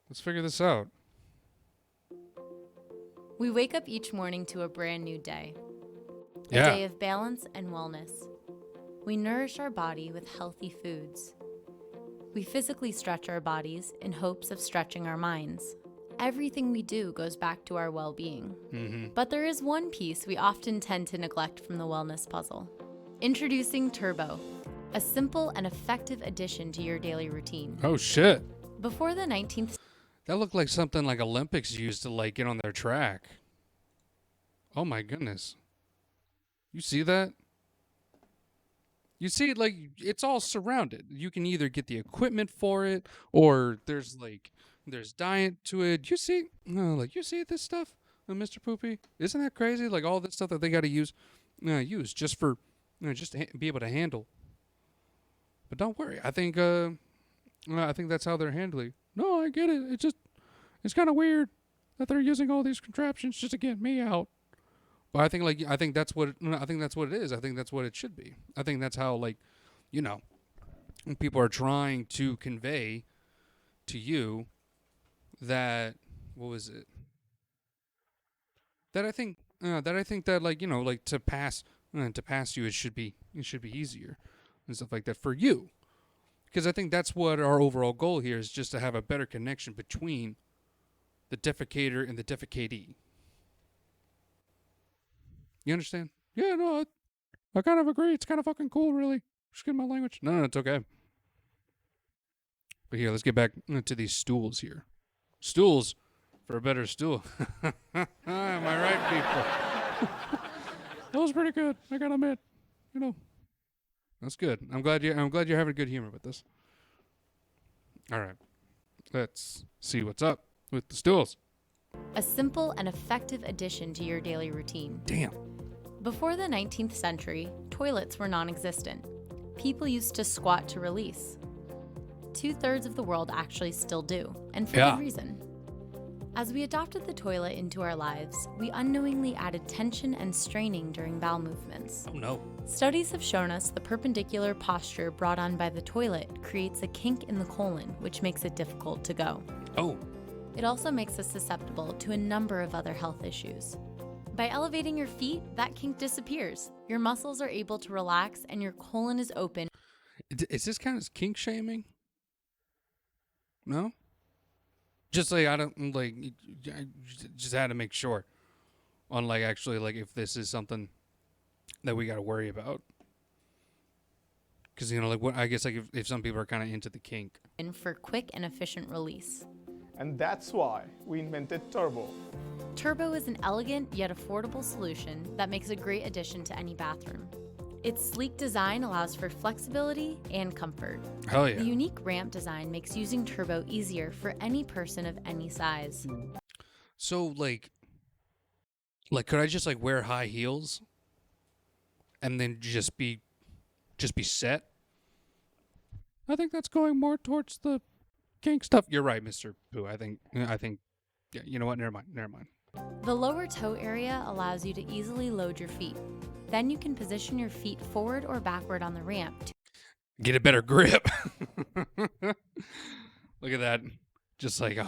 Let's figure this out. We wake up each morning to a brand new day. A Yeah. day of balance and wellness. We nourish our body with healthy foods. We physically stretch our bodies in hopes of stretching our minds. Everything we do goes back to our well-being. But there is one piece we often tend to neglect from the wellness puzzle. Introducing Turbo, a simple and effective addition to your daily routine. Oh shit. Before the 19th That looked like something like Olympics used to like get on their track. Oh my goodness. You see that? You see, like, it's all surrounded. You can either get the equipment for it, or there's diet to it. You see, no, like, you see this stuff, Mr. Poopie? Isn't that crazy? Like, all this stuff that they got to use just for, just to be able to handle. But don't worry. I think that's how they're handling. No, I get it. It's kind of weird that they're using all these contraptions just to get me out. But I think that's what it is. I think that's what it should be. I think that's how, like, people are trying to convey to you that, what was it? That I think that, like, like to pass you, it should be easier and stuff like that for you. Because I think that's what our overall goal here is, just to have a better connection between the defecator and the defecatee. You understand? Yeah, no, I kind of agree. It's kind of fucking cool, really. Just get my language. No, it's okay. But here, let's get back to these stools here. Stools for a better stool. Am I right, people? That was pretty good. I gotta admit, that's good. I'm glad you're having good humor with this. All right, let's see what's up with the stools. A simple and effective addition to your daily routine. Damn. Before the 19th century, toilets were non-existent. People used to squat to release. 2/3 of the world actually still do, and for good reason. As we adopted the toilet into our lives, we unknowingly added tension and straining during bowel movements. Oh no. Studies have shown us the perpendicular posture brought on by the toilet creates a kink in the colon, which makes it difficult to go. Oh. It also makes us susceptible to a number of other health issues. By elevating your feet, that kink disappears. Your muscles are able to relax and your colon is open. Is this kind of kink shaming? No? Just like, I don't, like, I just had to make sure on, like, actually, like, if this is something that we got to worry about. Because, like, what I guess, like, if some people are kind of into the kink. And for quick and efficient release. And that's why we invented Turbo. Turbo is an elegant yet affordable solution that makes a great addition to any bathroom. Its sleek design allows for flexibility and comfort. Hell yeah. The unique ramp design makes using Turbo easier for any person of any size. So, like, could I just, like, wear high heels and then just be set? I think that's going more towards the kink stuff. You're right, Mr. Pooh. I think, yeah, you know what? Never mind. The lower toe area allows you to easily load your feet. Then you can position your feet forward or backward on the ramp. Get a better grip. Look at that. Just like,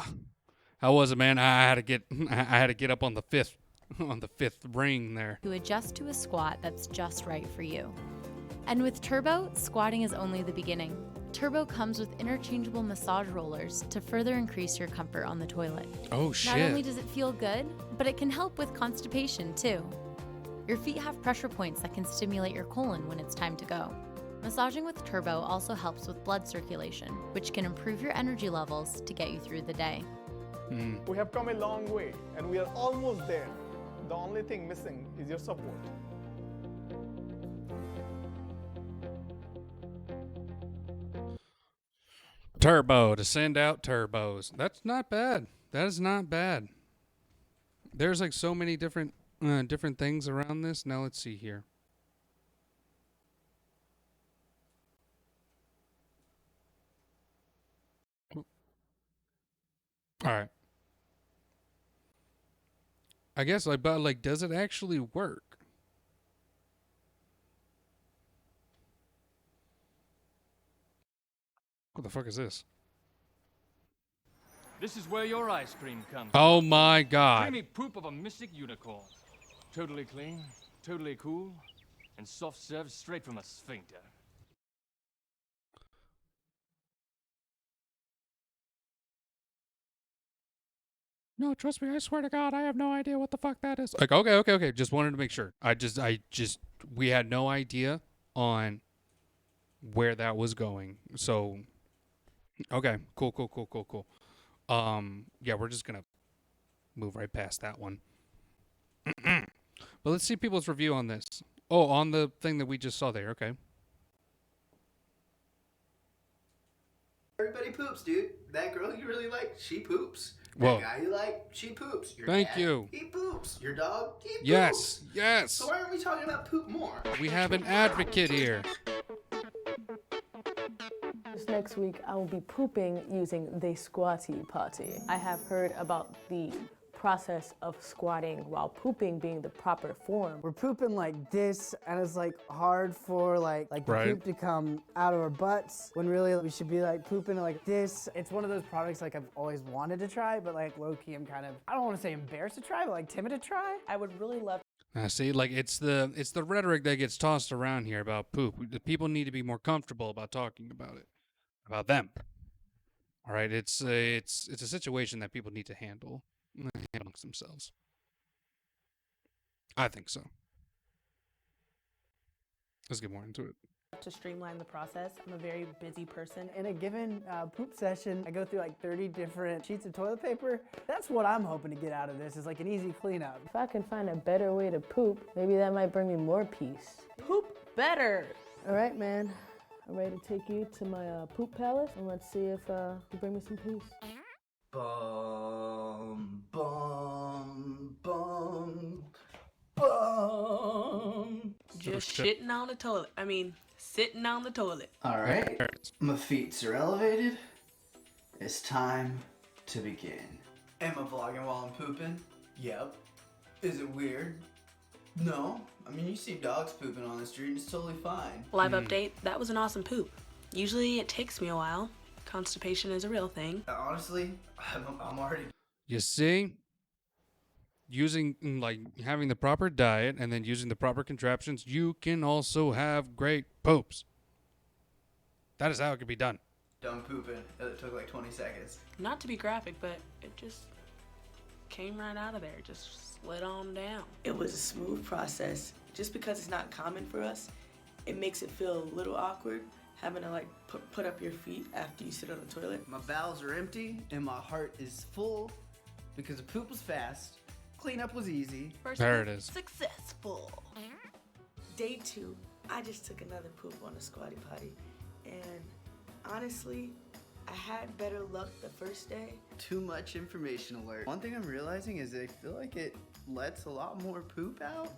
how was it, man? I had to get up on the fifth ring there. To adjust to a squat that's just right for you. And with Turbo, squatting is only the beginning. Turbo comes with interchangeable massage rollers to further increase your comfort on the toilet. Oh, shit. Not only does it feel good, but it can help with constipation too. Your feet have pressure points that can stimulate your colon when it's time to go. Massaging with Turbo also helps with blood circulation, which can improve your energy levels to get you through the day. We have come a long way and we are almost there. The only thing missing is your support. Turbo, to send out turbos. That's not bad. That is not bad. There's like so many different things around this. Now let's see here. All right. I guess, like, but like, does it actually work? What the fuck is this? This is where your ice cream comes. Oh my god. Creamy poop of a mystic unicorn. Totally clean, totally cool, and soft served straight from a sphincter. No, trust me, I swear to God, I have no idea what the fuck that is. Like, okay. Just wanted to make sure. We had no idea on where that was going. So, okay, cool. Yeah, we're just gonna move right past that one. But let's see people's review on this. Oh, on the thing that we just saw there. Okay. Everybody poops, dude. That girl you really like, she poops. Whoa. That guy you like, she poops. Your Thank cat, you. he poops. Your dog, he poops. Yes. So why aren't we talking about poop more? We have an advocate here. This next week, I will be pooping using the squatty potty. I have heard about the process of squatting while pooping being the proper form. We're pooping like this, and it's like hard for like the Right. poop to come out of our butts when really we should be like pooping like this. It's one of those products like I've always wanted to try, but like low-key I'm kind of, I don't want to say embarrassed to try, but like timid to try. I would really love See, like it's the rhetoric that gets tossed around here about poop. The people need to be more comfortable about talking about it, about them. All right, it's a situation that people need to handle amongst themselves. I think so. Let's get more into it. to streamline the process. I'm a very busy person. In a given poop session, I go through like 30 different sheets of toilet paper. That's what I'm hoping to get out of this, is like an easy cleanup. If I can find a better way to poop, maybe that might bring me more peace. Poop better! All right, man. I'm ready to take you to my poop palace, and let's see if you bring me some peace. Bum, bum, bum, bum. Just shitting on the toilet. I mean, sitting on the toilet. All right, my feet are elevated. It's time to begin. Am I vlogging while I'm pooping? Yep. Is it weird? No. I mean, you see dogs pooping on the street and it's totally fine. Live update, that was an awesome poop. Usually it takes me a while. Constipation is a real thing. Honestly, I'm already... You see? Using, like, having the proper diet and then using the proper contraptions, you can also have great poops. That is how it can be done. done pooping. It took like 20 seconds. Not to be graphic, but it just came right out of there. Just slid on down. It was a smooth process. Just because it's not common for us, it makes it feel a little awkward having to like put up your feet after you sit on the toilet. My bowels are empty and my heart is full because the poop was fast, cleanup was easy. There it is. Successful. Day 2, I just took another poop on the squatty potty, and honestly, I had better luck the first day. Too much information alert. One thing I'm realizing is I feel like it lets a lot more poop out.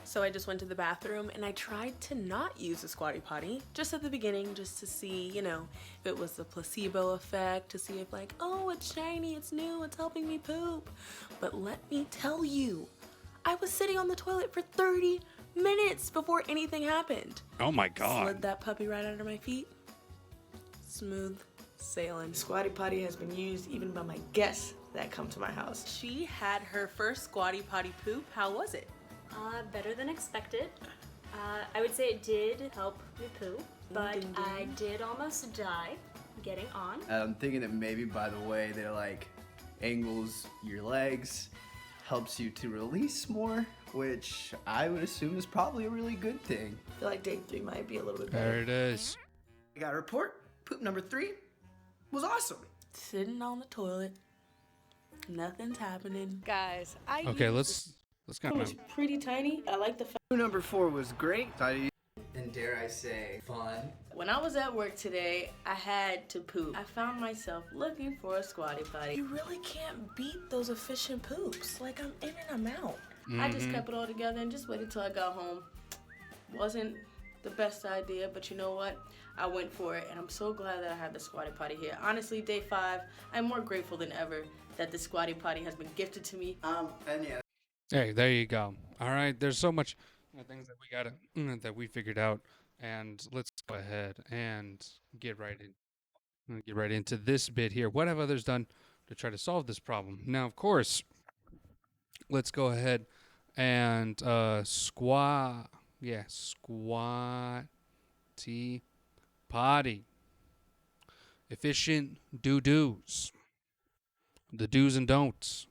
So I just went to the bathroom and I tried to not use the squatty potty just at the beginning, just to see, you know, if it was the placebo effect, to see if like, oh, it's shiny, it's new, it's helping me poop. But let me tell you, I was sitting on the toilet for 30 minutes before anything happened. Oh my God. Slid that puppy right under my feet. Smooth sailing. The squatty potty has been used even by my guests that come to my house. She had her first squatty potty poop. How was it? Better than expected. I would say it did help me poo, but I did almost die getting on. I'm thinking that maybe by the way that like angles your legs helps you to release more, which I would assume is probably a really good thing. I feel like day 3 might be a little bit better. There it is. I got a report. Poop number 3 was awesome. Sitting on the toilet. Nothing's happening. Guys, Okay, let's kind of. It's pretty tiny. I like the fact. Poop number 4 was great. And dare I say, fun. When I was at work today, I had to poop. I found myself looking for a squatty potty. You really can't beat those efficient poops. Like, I'm in and I'm out. I just kept it all together and just waited till I got home. Wasn't the best idea, but you know what? I went for it, and I'm so glad that I had the squatty potty here. Honestly, day 5, I'm more grateful than ever that the squatty potty has been gifted to me. And yeah. Hey, there you go. All right, there's so much things that we got that we figured out, and let's go ahead and get right into this bit here. What have others done to try to solve this problem? Now, of course, let's go ahead and squatty potty. Efficient doo-doos. the do's and don'ts,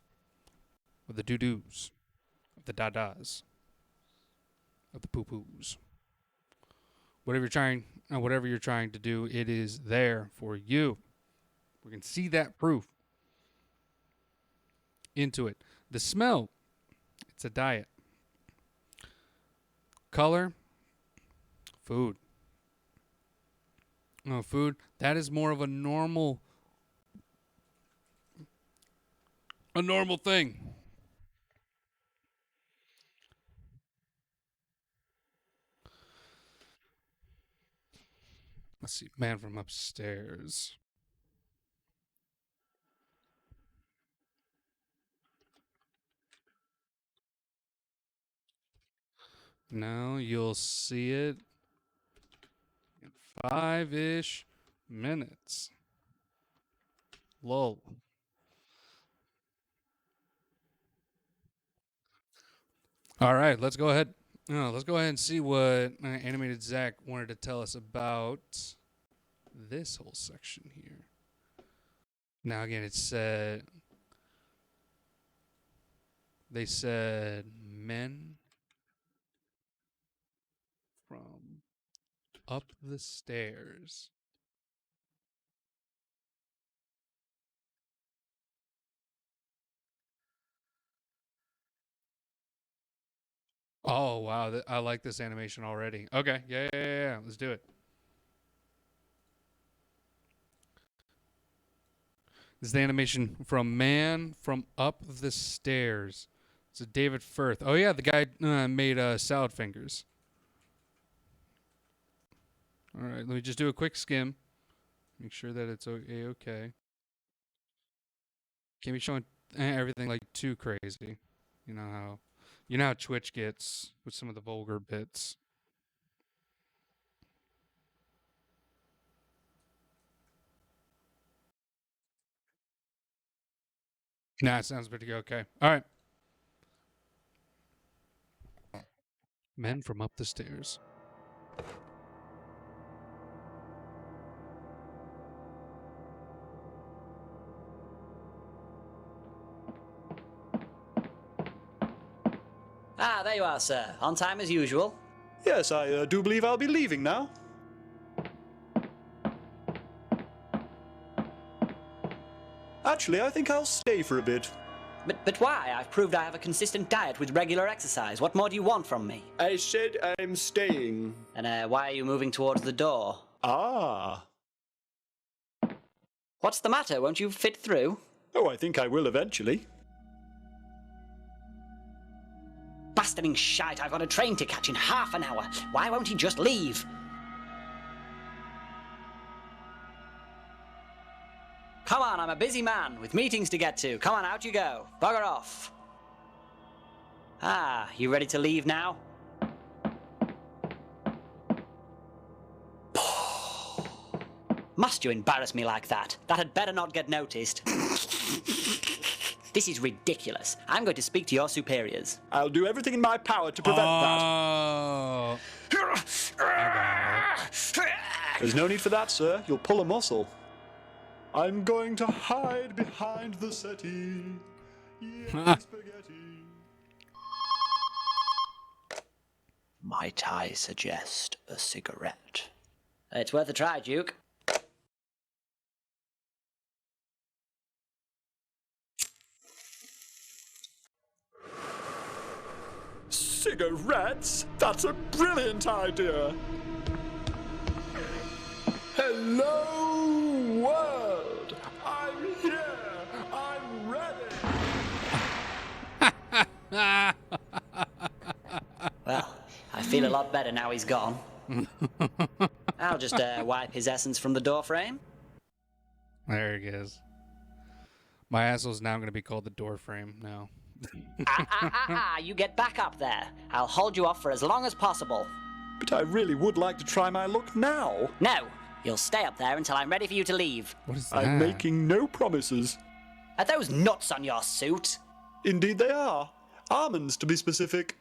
of the doo-doos, of the da-das, of the poo-poos. Whatever you're trying to do, it is there for you. We can see that proof into it. The smell, it's a diet. Color, food. No, food, that is more of a normal thing. Let's see, man from upstairs. Now you'll see it in 5-ish minutes. Lol. All right, let's go ahead. Let's go ahead and see what Animated Zach wanted to tell us about this whole section here. Now again, it said they said men from up the stairs. Oh wow, I like this animation already. Okay, yeah. Let's do it. This is the animation from Man from Up the Stairs. It's a David Firth. Oh yeah, the guy made Salad Fingers. All right, let me just do a quick skim. Make sure that it's okay. Can't be showing everything like too crazy. You know how Twitch gets with some of the vulgar bits. Nah, it sounds pretty good. Okay. All right. Men from Up the Stairs. Ah, there you are, sir. On time as usual. Yes, I do believe I'll be leaving now. Actually, I think I'll stay for a bit. But why? I've proved I have a consistent diet with regular exercise. What more do you want from me? I said I'm staying. And why are you moving towards the door? Ah. What's the matter? Won't you fit through? Oh, I think I will eventually. Bastarding shite, I've got a train to catch in half an hour. Why won't he just leave? Come on, I'm a busy man with meetings to get to. Come on, out you go. Bugger off. Ah, you ready to leave now? Must you embarrass me like that? That had better not get noticed. This is ridiculous. I'm going to speak to your superiors. I'll do everything in my power to prevent that. There's no need for that, sir. You'll pull a muscle. I'm going to hide behind the settee. Spaghetti. Might I suggest a cigarette? It's worth a try, Duke. Cigarettes? That's a brilliant idea. Hello, world. I'm here. I'm ready. Well, I feel a lot better now he's gone. I'll just wipe his essence from the doorframe. There he is. My asshole's now going to be called the door frame now. You get back up there. I'll hold you off for as long as possible. But I really would like to try my luck now. No, you'll stay up there until I'm ready for you to leave. What is that? I'm making no promises. Are those nuts on your suit? Indeed they are. Almonds, to be specific.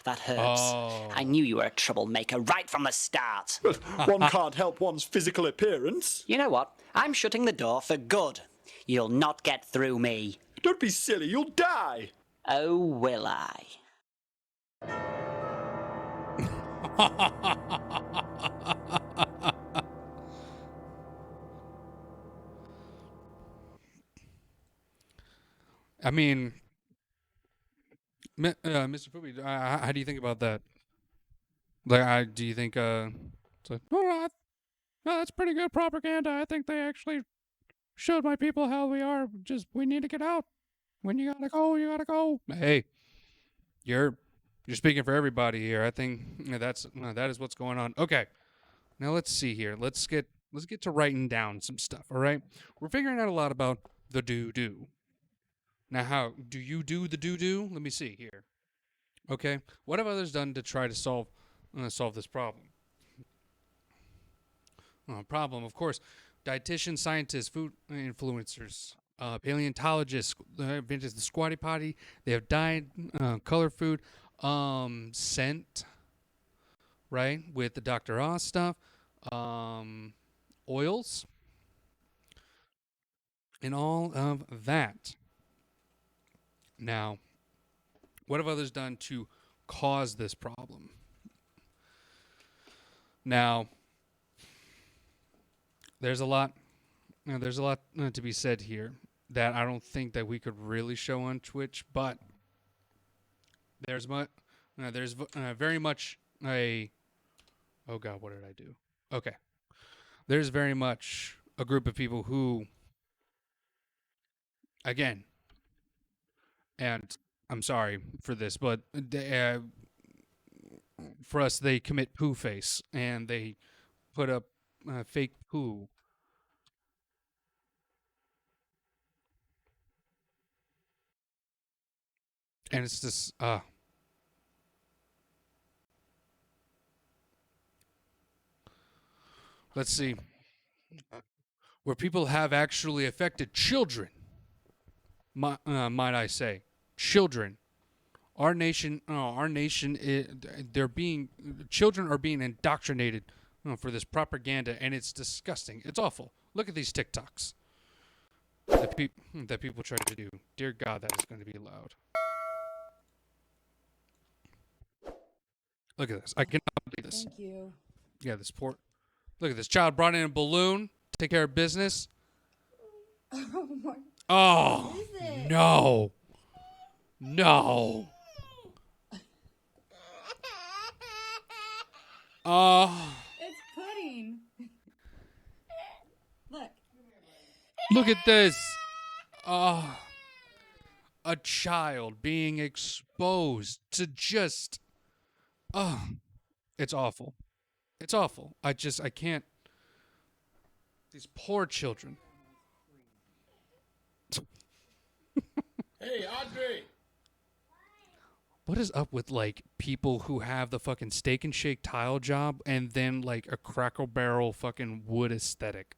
That hurts. Oh. I knew you were a troublemaker right from the start. But one can't help one's physical appearance. You know what? I'm shutting the door for good. You'll not get through me. Don't be silly, you'll die. Oh, will I? I mean, Mr. Poopie, how do you think about that? Like, do you think it's like, oh, no, that's pretty good propaganda. I think they actually showed my people how we are. Just we need to get out. When you gotta go, you gotta go. Hey, you're speaking for everybody here. I think that is what's going on. Okay, now let's see here. Let's get to writing down some stuff. All right, we're figuring out a lot about the do. Now, how do you do the do? Let me see here. Okay, what have others done to try to solve this problem? Problem, of course. Dietitians, scientists, food influencers, paleontologists, the Squatty Potty. They have diet, color food, scent, right? With the Dr. Oz stuff, oils, and all of that. Now, what have others done to cause this problem? Now, there's a lot to be said here that I don't think that we could really show on Twitch, but there's very much a, oh God, what did I do? Okay. There's very much a group of people who, again, and I'm sorry for this, but for us, they commit poo face and they put up fake poo. And it's just, let's see, where people have actually affected children, might I say, children. Our nation, children are being indoctrinated for this propaganda, and it's disgusting. It's awful. Look at these TikToks that people try to do. Dear God, that is going to be loud. Look at this. I cannot believe this. Thank you. Yeah, this poor. Look at this child brought in a balloon to take care of business. Oh my. Oh What is it? no, no. Oh. It's pudding. Look. Look at this. Oh. A child being exposed to just. Oh. It's awful. It's awful. I can't. These poor children. Hey, Audrey. What is up with, like, people who have the fucking Steak and Shake tile job and then, like, a Cracker Barrel fucking wood aesthetic?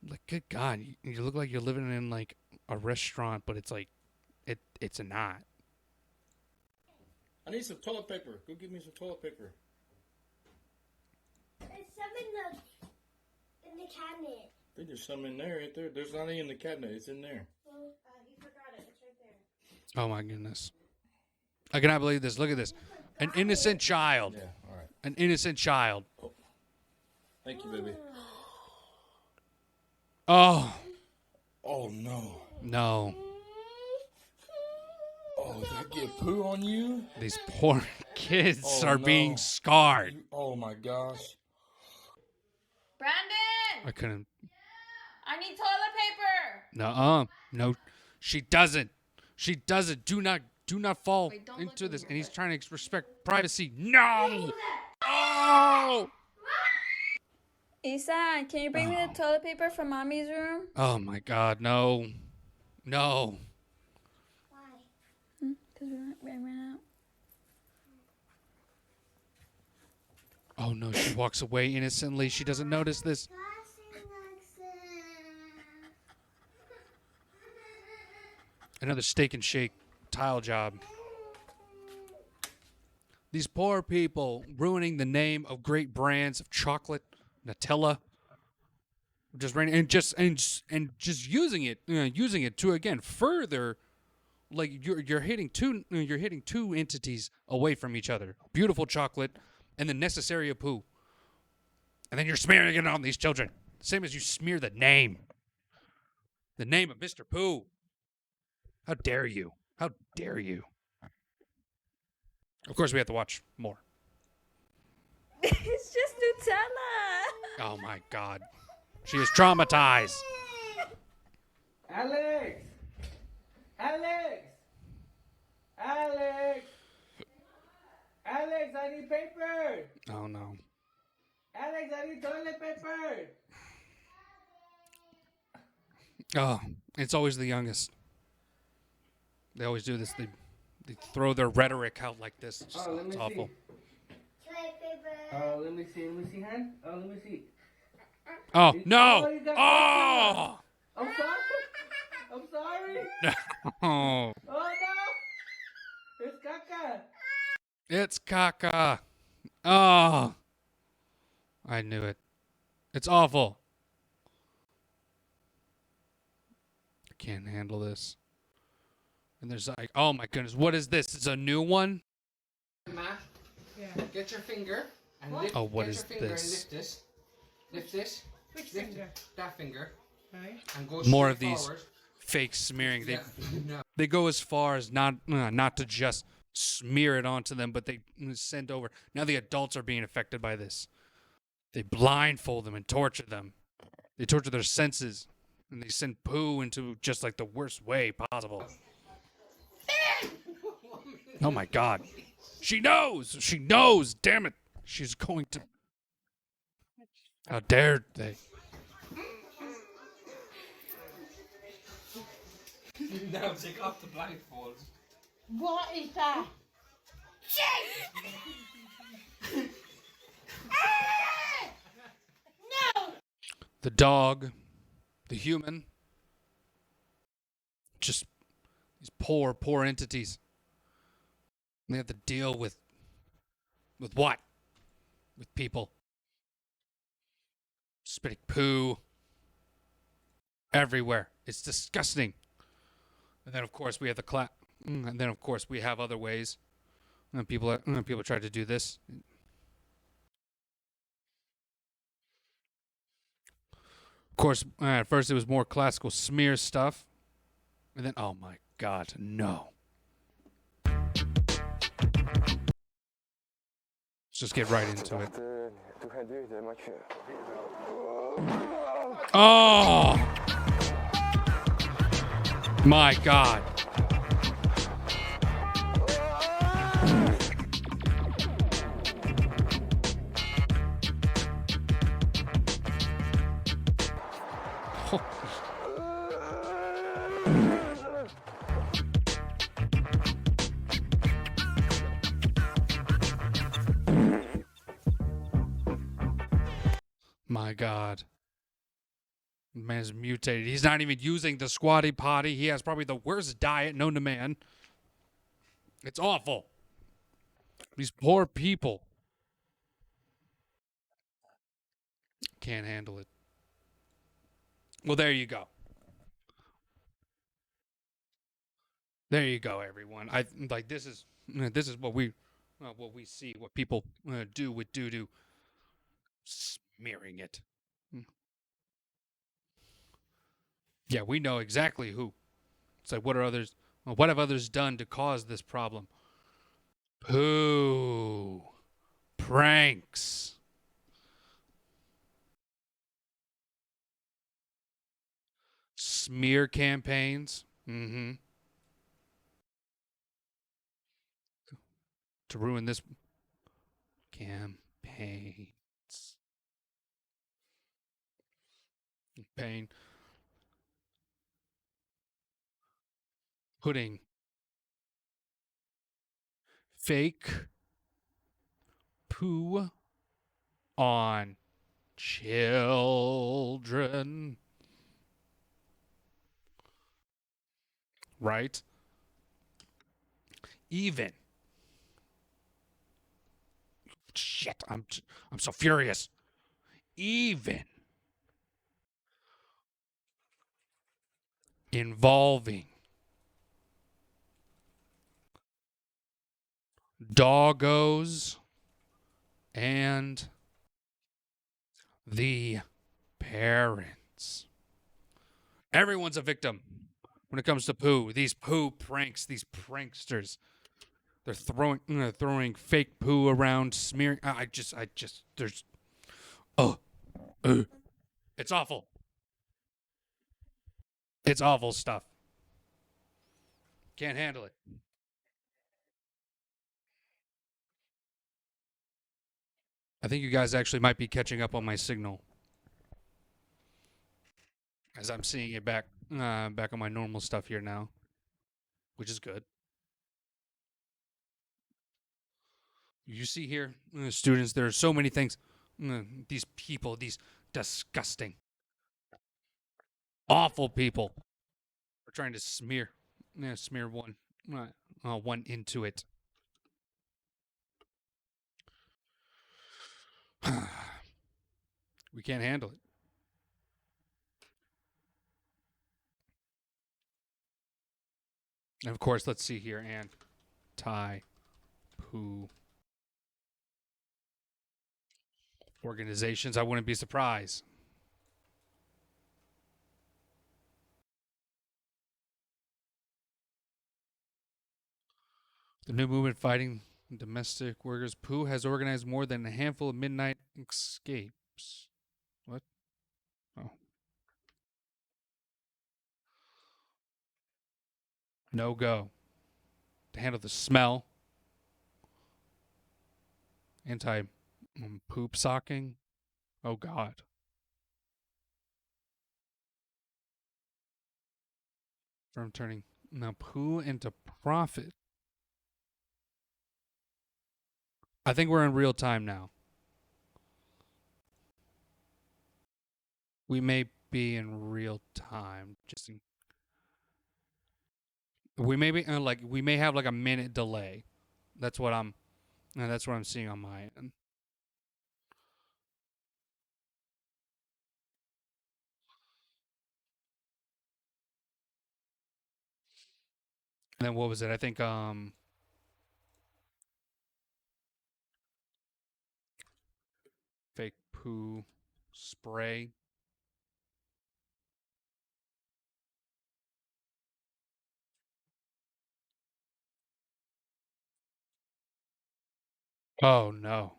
Like, good God, you look like you're living in, like, a restaurant, but it's like, it's not. I need some toilet paper. Go get me some toilet paper. There's some in the cabinet. I think there's some in there, ain't there? There's not any in the cabinet. It's in there. Well, you forgot it. It's right there. Oh, my goodness. I cannot believe this. Look at this. An innocent child. Yeah, all right. An innocent child. Oh. Thank you, baby. Oh. Oh, no. No. Oh, did I get poo on you? These poor kids Oh, are no. being scarred. Oh, my gosh. Brandon! I couldn't. I need toilet paper! No, no, she doesn't. She doesn't. Do not fall Wait, don't into look this. in And your he's trying to respect privacy. No! Oh! Isan, can you bring me the toilet paper from mommy's room? Oh my God, no. No. Because we ran out. Oh no, she walks away innocently. She doesn't notice this. Another Steak and Shake tile job. These poor people ruining the name of great brands of chocolate, Nutella, just raining and just using it to again further, like you're hitting two entities away from each other. Beautiful chocolate and the necessary of poo, and then you're smearing it on these children, same as you smear the name of Mr. Pooh. How dare you? How dare you? Of course, we have to watch more. It's just Nutella. Oh my God, she is traumatized. Alex! Alex! Alex! Alex, I need paper! Oh no. Alex, I need toilet paper! Oh, it's always the youngest. They always do this. They throw their rhetoric out like this. It's, just, it's awful. Oh, let me see, hand. Oh, let me see. Oh, no! Oh! You got Oh! I'm sorry. I'm sorry. Oh, Oh no! It's caca. it's caca. Oh, I knew it. It's awful. I can't handle this. And there's like, oh my goodness, what is this? It's a new one? Ma, get your finger and lift. Oh, what get is your finger this? And lift this. Lift this. Which lift finger? That finger. Right. And go More straight of these forward. fake smearing. They No. they go as far as not to just smear it onto them, but they send over. Now the adults are being affected by this. They blindfold them and torture them. They torture their senses, and they send poo into just like the worst way possible. Oh my God. She knows! She knows! Damn it! She's going to... How dare they? Now take off the blindfold. What is that? No! The dog, the human, just these poor entities. They have to deal with what? With people. Spitting poo everywhere. It's disgusting. And then of course we have the and then of course we have other ways. And people try to do this. Of course, at first it was more classical smear stuff. And then, oh my God, no. Let's just get right into it. Oh! My God. My God. The man's mutated. He's not even using the squatty potty. He has probably the worst diet known to man. It's awful. These poor people can't handle it. Well, there you go. There you go, everyone. I like this is what we see, what people do with doo-doo, smearing it. Yeah, we know exactly who. It's like, what have others done to cause this problem? Poo. Pranks. Smear campaigns. Mm-hmm. To ruin this campaigns. Pain. Putting fake poo on children. Right? Even. Shit, I'm so furious. Even involving doggos and the parents. Everyone's a victim when it comes to poo. These poo pranks, these pranksters. They're throwing fake poo around, smearing. There's. It's awful. It's awful stuff. Can't handle it. I think you guys actually might be catching up on my signal, as I'm seeing it back on my normal stuff here now, which is good. You see here, students, there are so many things. These people, these disgusting, awful people, are trying to smear one into it. We can't handle it. And of course, let's see here, anti-poo organizations. I wouldn't be surprised. The new movement fighting domestic workers. Poo has organized more than a handful of midnight escapes. What? Oh. No go. To handle the smell. Anti-poop socking. Oh, God. From turning now poo into profit. I think we're in real time now. We may be in real time. We may be we may have like a minute delay. That's what I'm seeing on my end. And then what was it? I think fake poo spray. Oh no.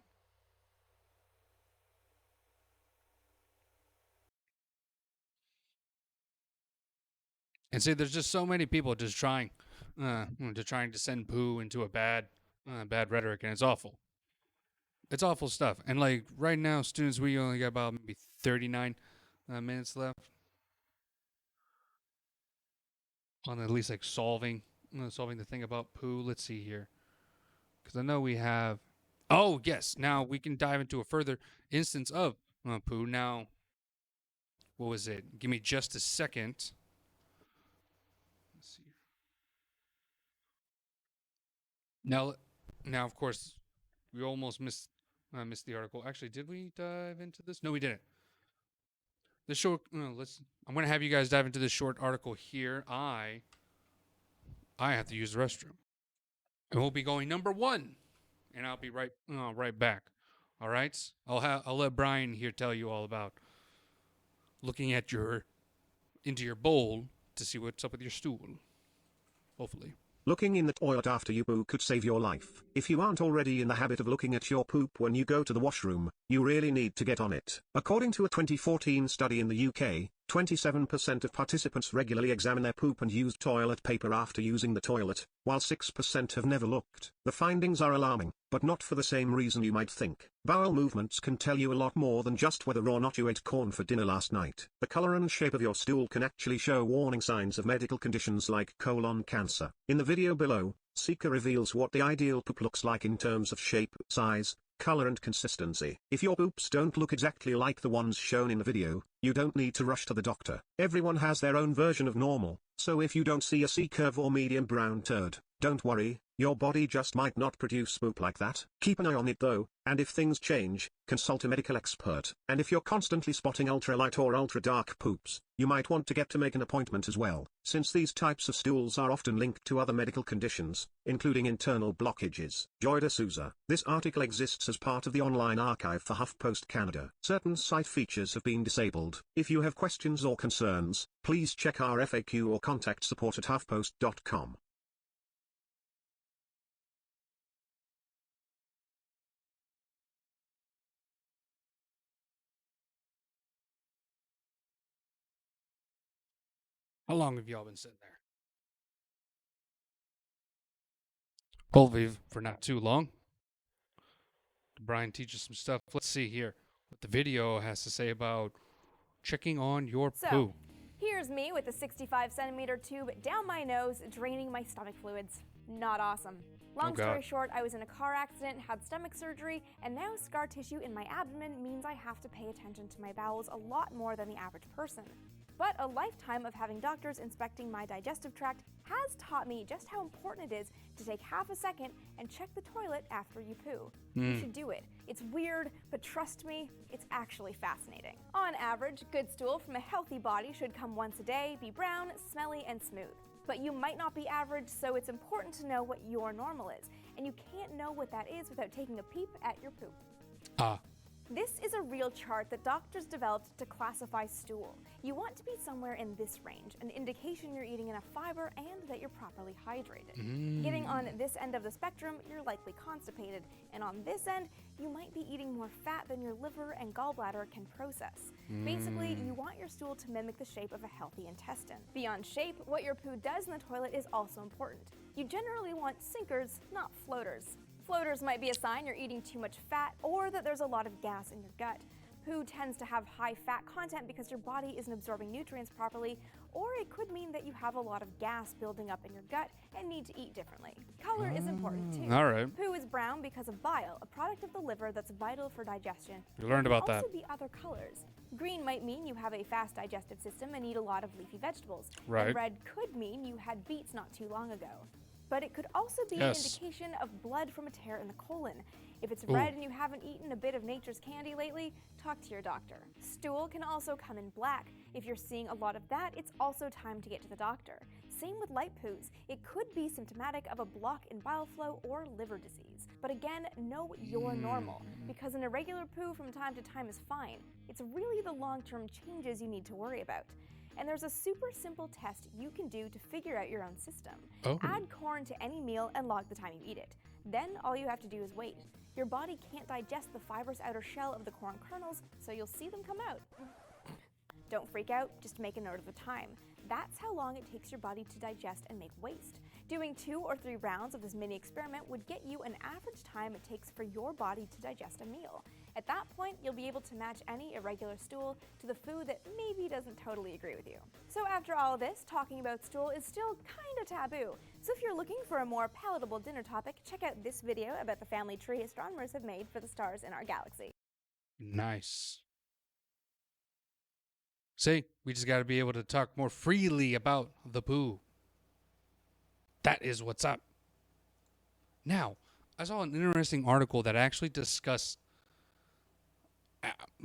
And see, there's just so many people just trying to send poo into a bad rhetoric, and it's awful. It's awful stuff. And like right now, students, we only got about maybe 39 minutes left on at least like solving the thing about poo. Let's see here, because I know we have. Oh yes, now we can dive into a further instance of poo. Now, what was it? Give me just a second. Let's see. Now, of course, we almost missed the article. Actually, did we dive into this? No, we didn't. The short. I'm going to have you guys dive into this short article here. I have to use the restroom, and we'll be going number 1, and I'll be right back. All right. I'll let Brian here tell you all about looking at into your bowl to see what's up with your stool. Hopefully. Looking in the toilet after you poo could save your life. If you aren't already in the habit of looking at your poop when you go to the washroom, you really need to get on it. According to a 2014 study in the UK, 27% of participants regularly examine their poop and use toilet paper after using the toilet, while 6% have never looked. The findings are alarming, but not for the same reason you might think. Bowel movements can tell you a lot more than just whether or not you ate corn for dinner last night. The color and shape of your stool can actually show warning signs of medical conditions like colon cancer. In the video below, Seeker reveals what the ideal poop looks like in terms of shape, size, color and consistency. If your poops don't look exactly like the ones shown in the video, you don't need to rush to the doctor. Everyone has their own version of normal, so if you don't see a C-curve or medium brown turd, Don't worry, your body just might not produce poop like that. Keep an eye on it though, and if things change, consult a medical expert. And if you're constantly spotting ultralight or ultra-dark poops, you might want to get to make an appointment as well, since these types of stools are often linked to other medical conditions, including internal blockages. Joy D'Souza. This article exists as part of the online archive for HuffPost Canada. Certain site features have been disabled. If you have questions or concerns, please check our FAQ or contact support at huffpost.com. How long have y'all been sitting there? Hopefully for not too long. Brian teaches some stuff. Let's see here what the video has to say about checking on your poo. Here's me with a 65-centimeter tube down my nose, draining my stomach fluids. Not awesome. Long story short, I was in a car accident, had stomach surgery, and now scar tissue in my abdomen means I have to pay attention to my bowels a lot more than the average person. But a lifetime of having doctors inspecting my digestive tract has taught me just how important it is to take half a second and check the toilet after you poo. You should do it. It's weird, but trust me, it's actually fascinating. On average, good stool from a healthy body should come once a day, be brown, smelly, and smooth. But you might not be average, so it's important to know what your normal is. And you can't know what that is without taking a peep at your poop. This is a real chart that doctors developed to classify stool. You want to be somewhere in this range, an indication you're eating enough fiber and that you're properly hydrated. Getting on this end of the spectrum, you're likely constipated, and on this end, you might be eating more fat than your liver and gallbladder can process. Basically, you want your stool to mimic the shape of a healthy intestine. Beyond shape, what your poo does in the toilet is also important. You generally want sinkers, not floaters. Floaters might be a sign you're eating too much fat or that there's a lot of gas in your gut. Poo tends to have high fat content because your body isn't absorbing nutrients properly, or it could mean that you have a lot of gas building up in your gut and need to eat differently. Color is important too. All right. Poo is brown because of bile, a product of the liver that's vital for digestion. You learned about that. Also be other colors. Green might mean you have a fast digestive system and eat a lot of leafy vegetables. Right. And red could mean you had beets not too long ago. But it could also be an indication of blood from a tear in the colon. If it's red and you haven't eaten a bit of nature's candy lately, talk to your doctor. Stool can also come in black. If you're seeing a lot of that, it's also time to get to the doctor. Same with light poos. It could be symptomatic of a block in bile flow or liver disease. But again, know you're normal, because an irregular poo from time to time is fine. It's really the long-term changes you need to worry about. And there's a super simple test you can do to figure out your own system. Add corn to any meal and log the time you eat it. Then all you have to do is wait. Your body can't digest the fibrous outer shell of the corn kernels, so you'll see them come out. Don't freak out, just make a note of the time. That's how long it takes your body to digest and make waste. Doing 2 or 3 rounds of this mini experiment would get you an average time it takes for your body to digest a meal. At that point, you'll be able to match any irregular stool to the food that maybe doesn't totally agree with you. So after all of this, talking about stool is still kinda taboo. So if you're looking for a more palatable dinner topic, check out this video about the family tree astronomers have made for the stars in our galaxy. Nice. See, we just got to be able to talk more freely about the poo. That is what's up. Now, I saw an interesting article that actually discussed,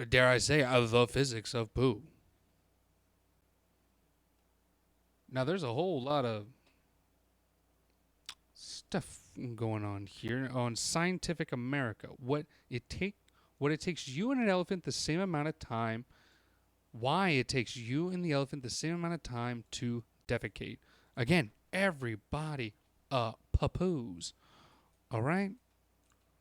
dare I say, the physics of poo. Now, there's a whole lot of stuff going on here on Scientific America. What it takes you and an elephant the same amount of time. Why it takes you and the elephant the same amount of time to defecate. Again, everybody poos. All right?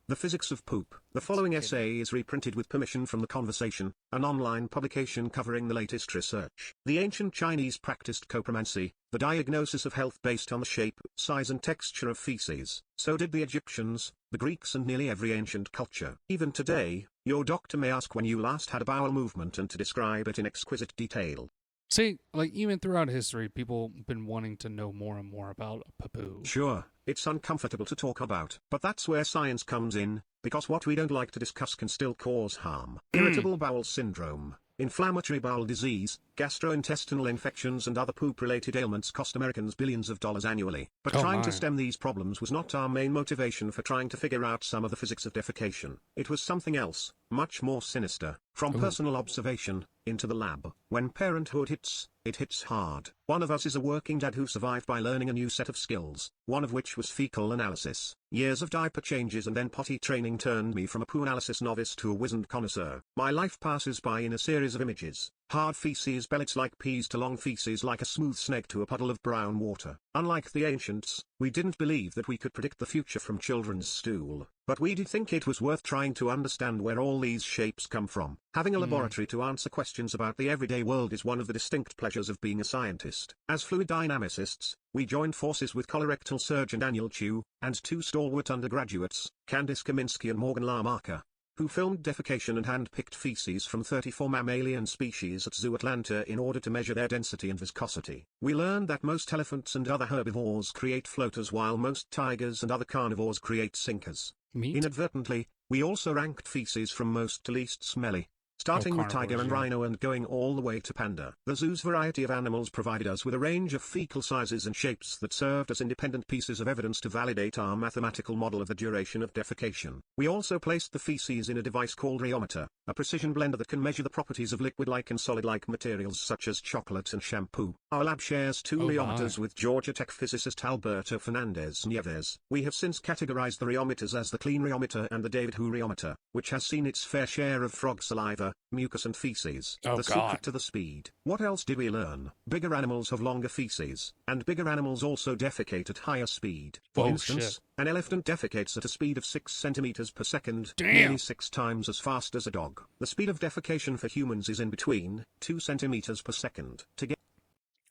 The Physics of Poop. The following essay is reprinted with permission from The Conversation, an online publication covering the latest research. The ancient Chinese practiced copromancy, the diagnosis of health based on the shape, size and texture of feces. So did the Egyptians, the Greeks and nearly every ancient culture. Even today, your doctor may ask when you last had a bowel movement and to describe it in exquisite detail. See, like even throughout history, people have been wanting to know more and more about poo. Sure, it's uncomfortable to talk about, but that's where science comes in, because what we don't like to discuss can still cause harm. Irritable bowel syndrome. Inflammatory bowel disease, gastrointestinal infections and other poop-related ailments cost Americans billions of dollars annually. But trying to stem these problems was not our main motivation for trying to figure out some of the physics of defecation. It was something else, much more sinister. From personal observation, into the lab. When parenthood hits, it hits hard. One of us is a working dad who survived by learning a new set of skills, one of which was fecal analysis. Years of diaper changes and then potty training turned me from a poo analysis novice to a wizened connoisseur. My life passes by in a series of images. Hard feces pellets like peas to long feces like a smooth snake to a puddle of brown water. Unlike the ancients, we didn't believe that we could predict the future from children's stool. But we did think it was worth trying to understand where all these shapes come from. Having a laboratory to answer questions about the everyday world is one of the distinct pleasures of being a scientist. As fluid dynamicists, we joined forces with colorectal surgeon Daniel Chu, and two stalwart undergraduates, Candice Kaminsky and Morgan Lamarca, who filmed defecation and hand-picked feces from 34 mammalian species at Zoo Atlanta in order to measure their density and viscosity. We learned that most elephants and other herbivores create floaters while most tigers and other carnivores create sinkers. Inadvertently, we also ranked feces from most to least smelly, starting with tiger and rhino and going all the way to panda. The zoo's variety of animals provided us with a range of fecal sizes and shapes that served as independent pieces of evidence to validate our mathematical model of the duration of defecation. We also placed the feces in a device called rheometer, a precision blender that can measure the properties of liquid-like and solid-like materials such as chocolate and shampoo. Our lab shares two rheometers with Georgia Tech physicist Alberto Fernandez Nieves. We have since categorized the rheometers as the clean rheometer and the David Hu rheometer, which has seen its fair share of frog saliva, mucus and feces. The secret to the speed. What else did we learn? Bigger animals have longer feces, and bigger animals also defecate at higher speed. For instance, an elephant defecates at a speed of 6 centimeters per second, nearly 6 times as fast as a dog. The speed of defecation for humans is in between 2 centimeters per second. To get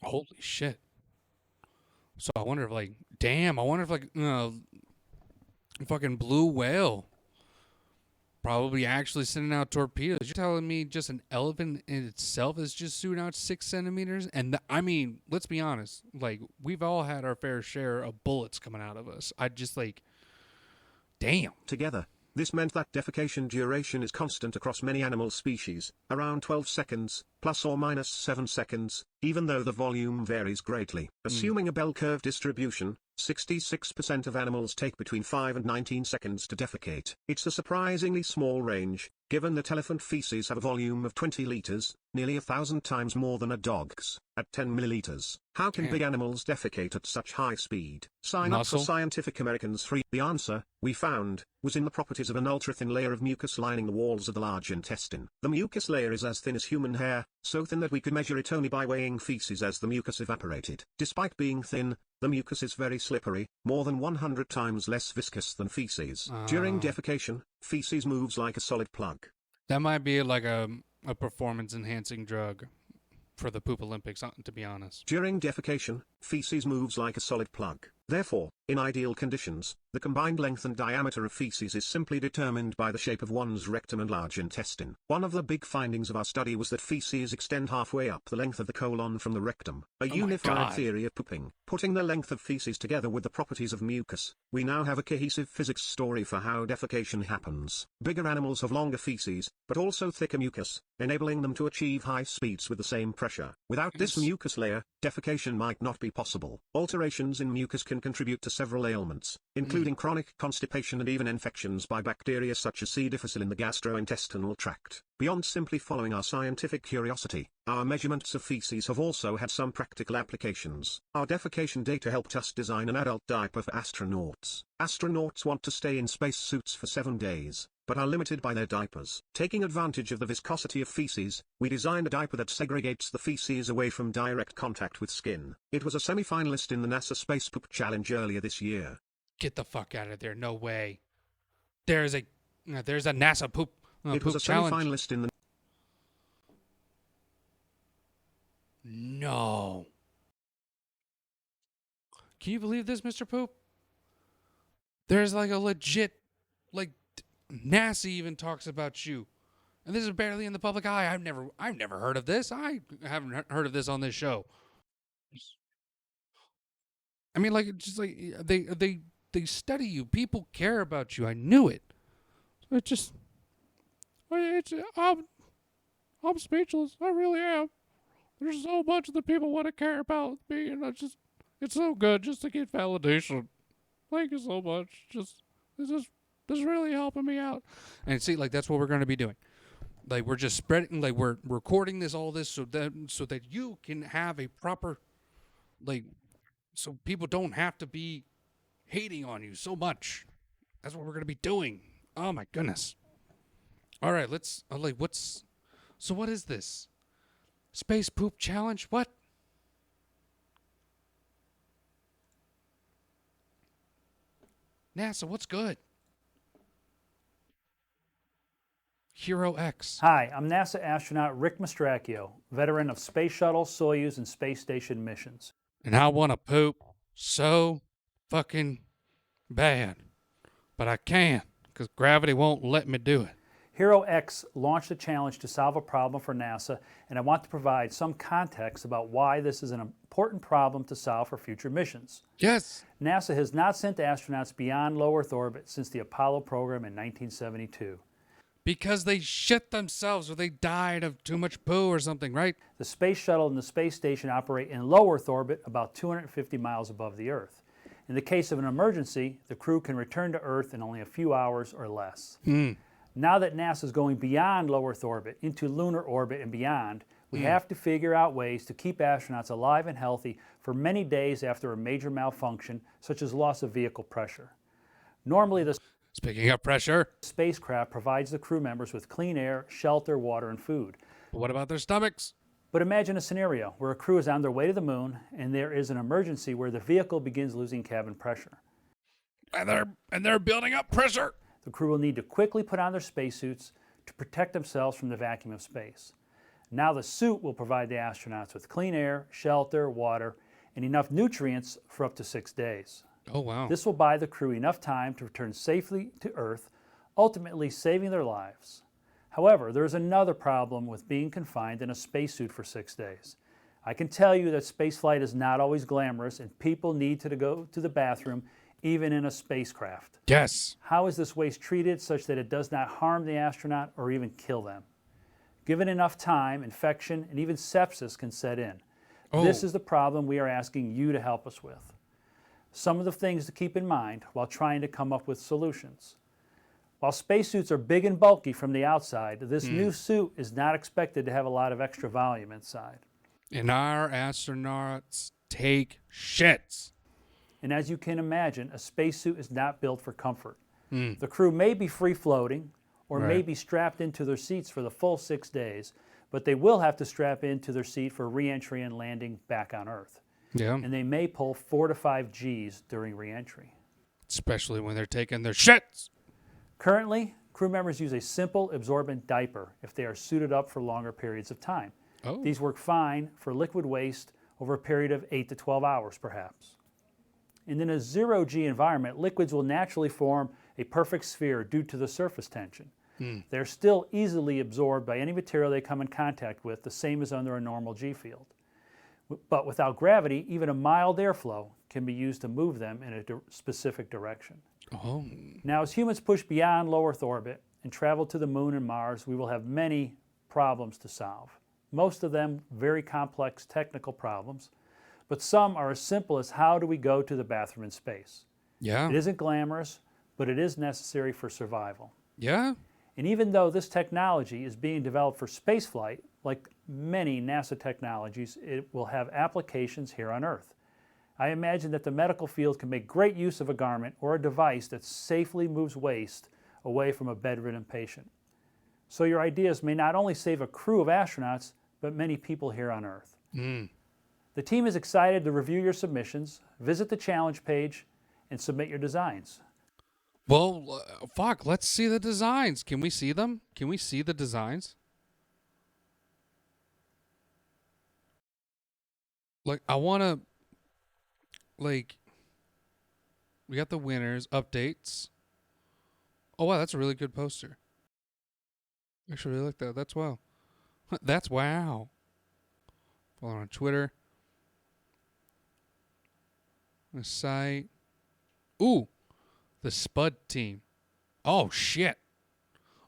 Holy shit. So I wonder if fucking blue whale probably actually sending out torpedoes. You're telling me just an elephant in itself is just shooting out 6 centimeters? And I mean, let's be honest. Like, we've all had our fair share of bullets coming out of us. I just damn. Together, this meant that defecation duration is constant across many animal species, around 12 seconds, plus or minus 7 seconds, even though the volume varies greatly. Assuming a bell curve distribution, 66% of animals take between 5 and 19 seconds to defecate. It's a surprisingly small range, given that elephant feces have a volume of 20 liters, nearly 1,000 times more than a dog's, at 10 milliliters. How can big animals defecate at such high speed? Sign up for Scientific American's free. The answer, we found, was in the properties of an ultra-thin layer of mucus lining the walls of the large intestine. The mucus layer is as thin as human hair, so thin that we could measure it only by weighing feces as the mucus evaporated. Despite being thin, the mucus is very slippery, more than 100 times less viscous than feces. During defecation, feces moves like a solid plug. That might be like a performance-enhancing drug for the Poop Olympics, to be honest. During defecation, feces moves like a solid plug. Therefore, in ideal conditions, the combined length and diameter of feces is simply determined by the shape of one's rectum and large intestine. One of the big findings of our study was that feces extend halfway up the length of the colon from the rectum, a unified theory of pooping. Putting the length of feces together with the properties of mucus, we now have a cohesive physics story for how defecation happens. Bigger animals have longer feces, but also thicker mucus, enabling them to achieve high speeds with the same pressure. Without this mucus layer, defecation might not be possible. Alterations in mucus can contribute to several ailments, including chronic constipation and even infections by bacteria such as C. difficile in the gastrointestinal tract. Beyond simply following our scientific curiosity, our measurements of feces have also had some practical applications. Our defecation data helped us design an adult diaper for astronauts. Astronauts want to stay in spacesuits for 7 days, but are limited by their diapers. Taking advantage of the viscosity of feces, we designed a diaper that segregates the feces away from direct contact with skin. It was a semi-finalist in the NASA Space Poop Challenge earlier this year. Get the fuck out of there. No way. There's a NASA poop It was a semi-finalist in the... No. Can you believe this, Mr. Poop? There's like a legit, NASA even talks about you. And this is barely in the public eye. I've never heard of this. I haven't heard of this on this show. I mean, they study you. People care about you. I knew it. I'm speechless. I really am. There's so much that people want to care about me, and it's so good just to get validation. Thank you so much. This is really helping me out. And see, like, that's what we're going to be doing. Like, we're just spreading, like, we're recording all this so that you can have a proper, like, so people don't have to be hating on you so much. That's what we're going to be doing. Oh my goodness. All right, let's, so what is this? Space poop challenge? What? NASA, what's good? Hero X. Hi, I'm NASA astronaut Rick Mastracchio, veteran of Space Shuttle, Soyuz, and Space Station missions. And I want to poop so fucking bad. But I can't, because gravity won't let me do it. Hero X launched a challenge to solve a problem for NASA, and I want to provide some context about why this is an important problem to solve for future missions. Yes. NASA has not sent astronauts beyond low Earth orbit since the Apollo program in 1972. Because they shit themselves or they died of too much poo or something, right? The Space Shuttle and the Space Station operate in low Earth orbit about 250 miles above the Earth. In the case of an emergency, the crew can return to Earth in only a few hours or less. Now that NASA is going beyond low Earth orbit into lunar orbit and beyond, we have to figure out ways to keep astronauts alive and healthy for many days after a major malfunction, such as loss of vehicle pressure. Normally, the Speaking of pressure, spacecraft provides the crew members with clean air, shelter, water, and food. But what about their stomachs? But imagine a scenario where a crew is on their way to the moon and there is an emergency where the vehicle begins losing cabin pressure. And they're building up pressure. The crew will need to quickly put on their spacesuits to protect themselves from the vacuum of space. Now the suit will provide the astronauts with clean air, shelter, water, and enough nutrients for up to 6 days. Oh, wow. This will buy the crew enough time to return safely to Earth, ultimately saving their lives. However, there is another problem with being confined in a spacesuit for 6 days. I can tell you that spaceflight is not always glamorous and people need to go to the bathroom even in a spacecraft. Yes. How is this waste treated such that it does not harm the astronaut or even kill them? Given enough time, infection and even sepsis can set in. This is the problem we are asking you to help us with. Some of the things to keep in mind while trying to come up with solutions. While spacesuits are big and bulky from the outside, this new suit is not expected to have a lot of extra volume inside. And our astronauts take shits. And as you can imagine, a spacesuit is not built for comfort. The crew may be free floating or may be strapped into their seats for the full 6 days, but they will have to strap into their seat for re-entry and landing back on Earth. Yeah. And they may pull 4 to 5 Gs during re-entry. Especially when they're taking their shits. Currently, crew members use a simple absorbent diaper if they are suited up for longer periods of time. These work fine for liquid waste over a period of 8 to 12 hours, perhaps. And in a zero-G environment, liquids will naturally form a perfect sphere due to the surface tension. They're still easily absorbed by any material they come in contact with, the same as under a normal G field. But without gravity, even a mild airflow can be used to move them in a specific direction. Now, as humans push beyond low Earth orbit and travel to the moon and Mars, we will have many problems to solve. Most of them very complex technical problems, but some are as simple as how do we go to the bathroom in space? Yeah. It isn't glamorous, but it is necessary for survival. Yeah. And even though this technology is being developed for spaceflight, like many NASA technologies, it will have applications here on Earth. I imagine that the medical field can make great use of a garment or a device that safely moves waste away from a bedridden patient. So your ideas may not only save a crew of astronauts, but many people here on Earth. The team is excited to review your submissions, visit the challenge page, and submit your designs. Well, fuck, let's see the designs. Can we see them? Can we see the designs? Like, I want to, like, we got the winners, updates. Oh, wow, that's a really good poster. I actually really like that. That's wow. That's wow. Follow on Twitter. The site. Ooh, the Spud team. Oh, shit.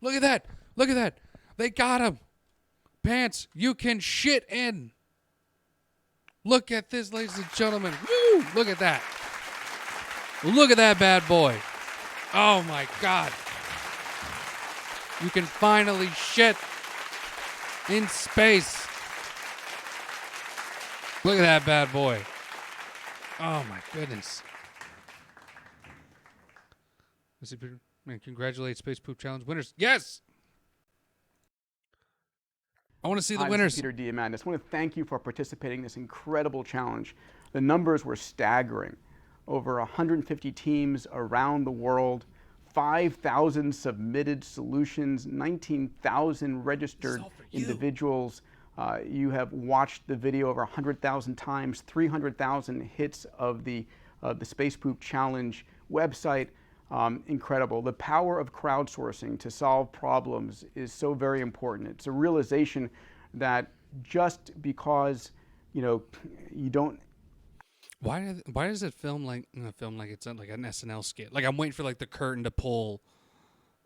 Look at that. Look at that. They got him. pants you can shit in. Look at this, ladies and gentlemen. Woo! Look at that. Look at that bad boy. Oh my God. You can finally shit in space. Look at that bad boy. Oh my goodness. Man, congratulate Space Poop Challenge winners. Yes! I want to see the Hi, winners. This is Peter Diamandis. I want to thank you for participating in this incredible challenge. The numbers were staggering. Over 150 teams around the world, 5,000 submitted solutions, 19,000 registered individuals. You have watched the video over 100,000 times, 300,000 hits of the Space Poop Challenge website. Incredible. The power of crowdsourcing to solve problems is so very important. It's a realization that just because, you don't. Why does it film like it's like an SNL skit? Like I'm waiting for like the curtain to pull,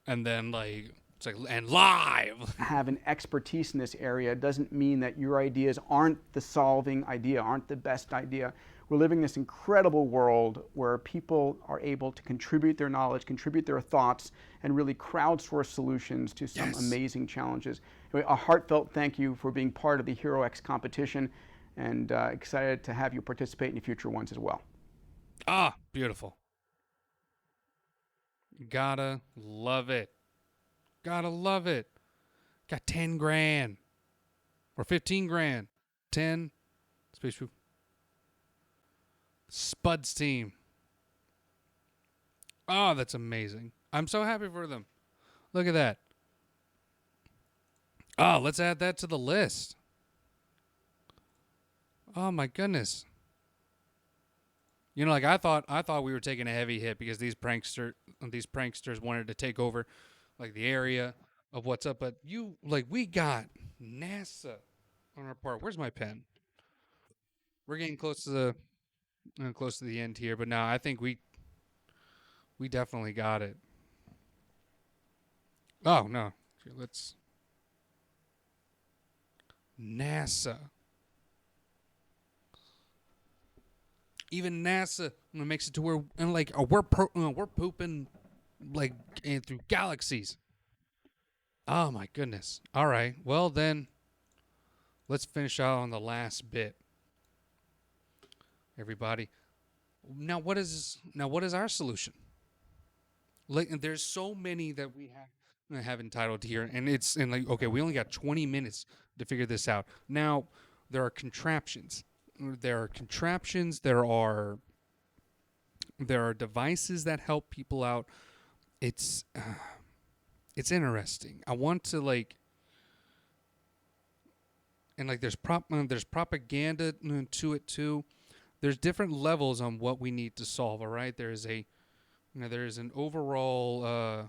and then like it's like and live. Have an expertise in this area doesn't mean that your ideas aren't the solving idea, aren't the best idea. We're living in this incredible world where people are able to contribute their knowledge, contribute their thoughts, and really crowdsource solutions to some amazing challenges. Anyway, a heartfelt thank you for being part of the Hero X competition, and excited to have you participate in the future ones as well. Ah, beautiful. Gotta love it. Gotta love it. Got 10 grand. Or 15 grand. 10. Space Poop. Spuds team. Oh, that's amazing. I'm so happy for them. Look at that. Oh, let's add that to the list. Oh my goodness. Like I thought we were taking a heavy hit because these pranksters wanted to take over like the area of what's up, but we got NASA on our part. Where's my pen? We're getting close to the end here, but no, I think we definitely got it. Oh no. Here, let's NASA. Even NASA makes it to where we're pooping through galaxies. Oh my goodness. All right. Well then, let's finish out on the last bit. Everybody. Now what is our solution? There's so many that we have entitled here, and okay, we only got 20 minutes to figure this out. Now there are contraptions. There are devices that help people out. It's interesting. I want to there's propaganda to it too. There's different levels on what we need to solve. All right, there's an overall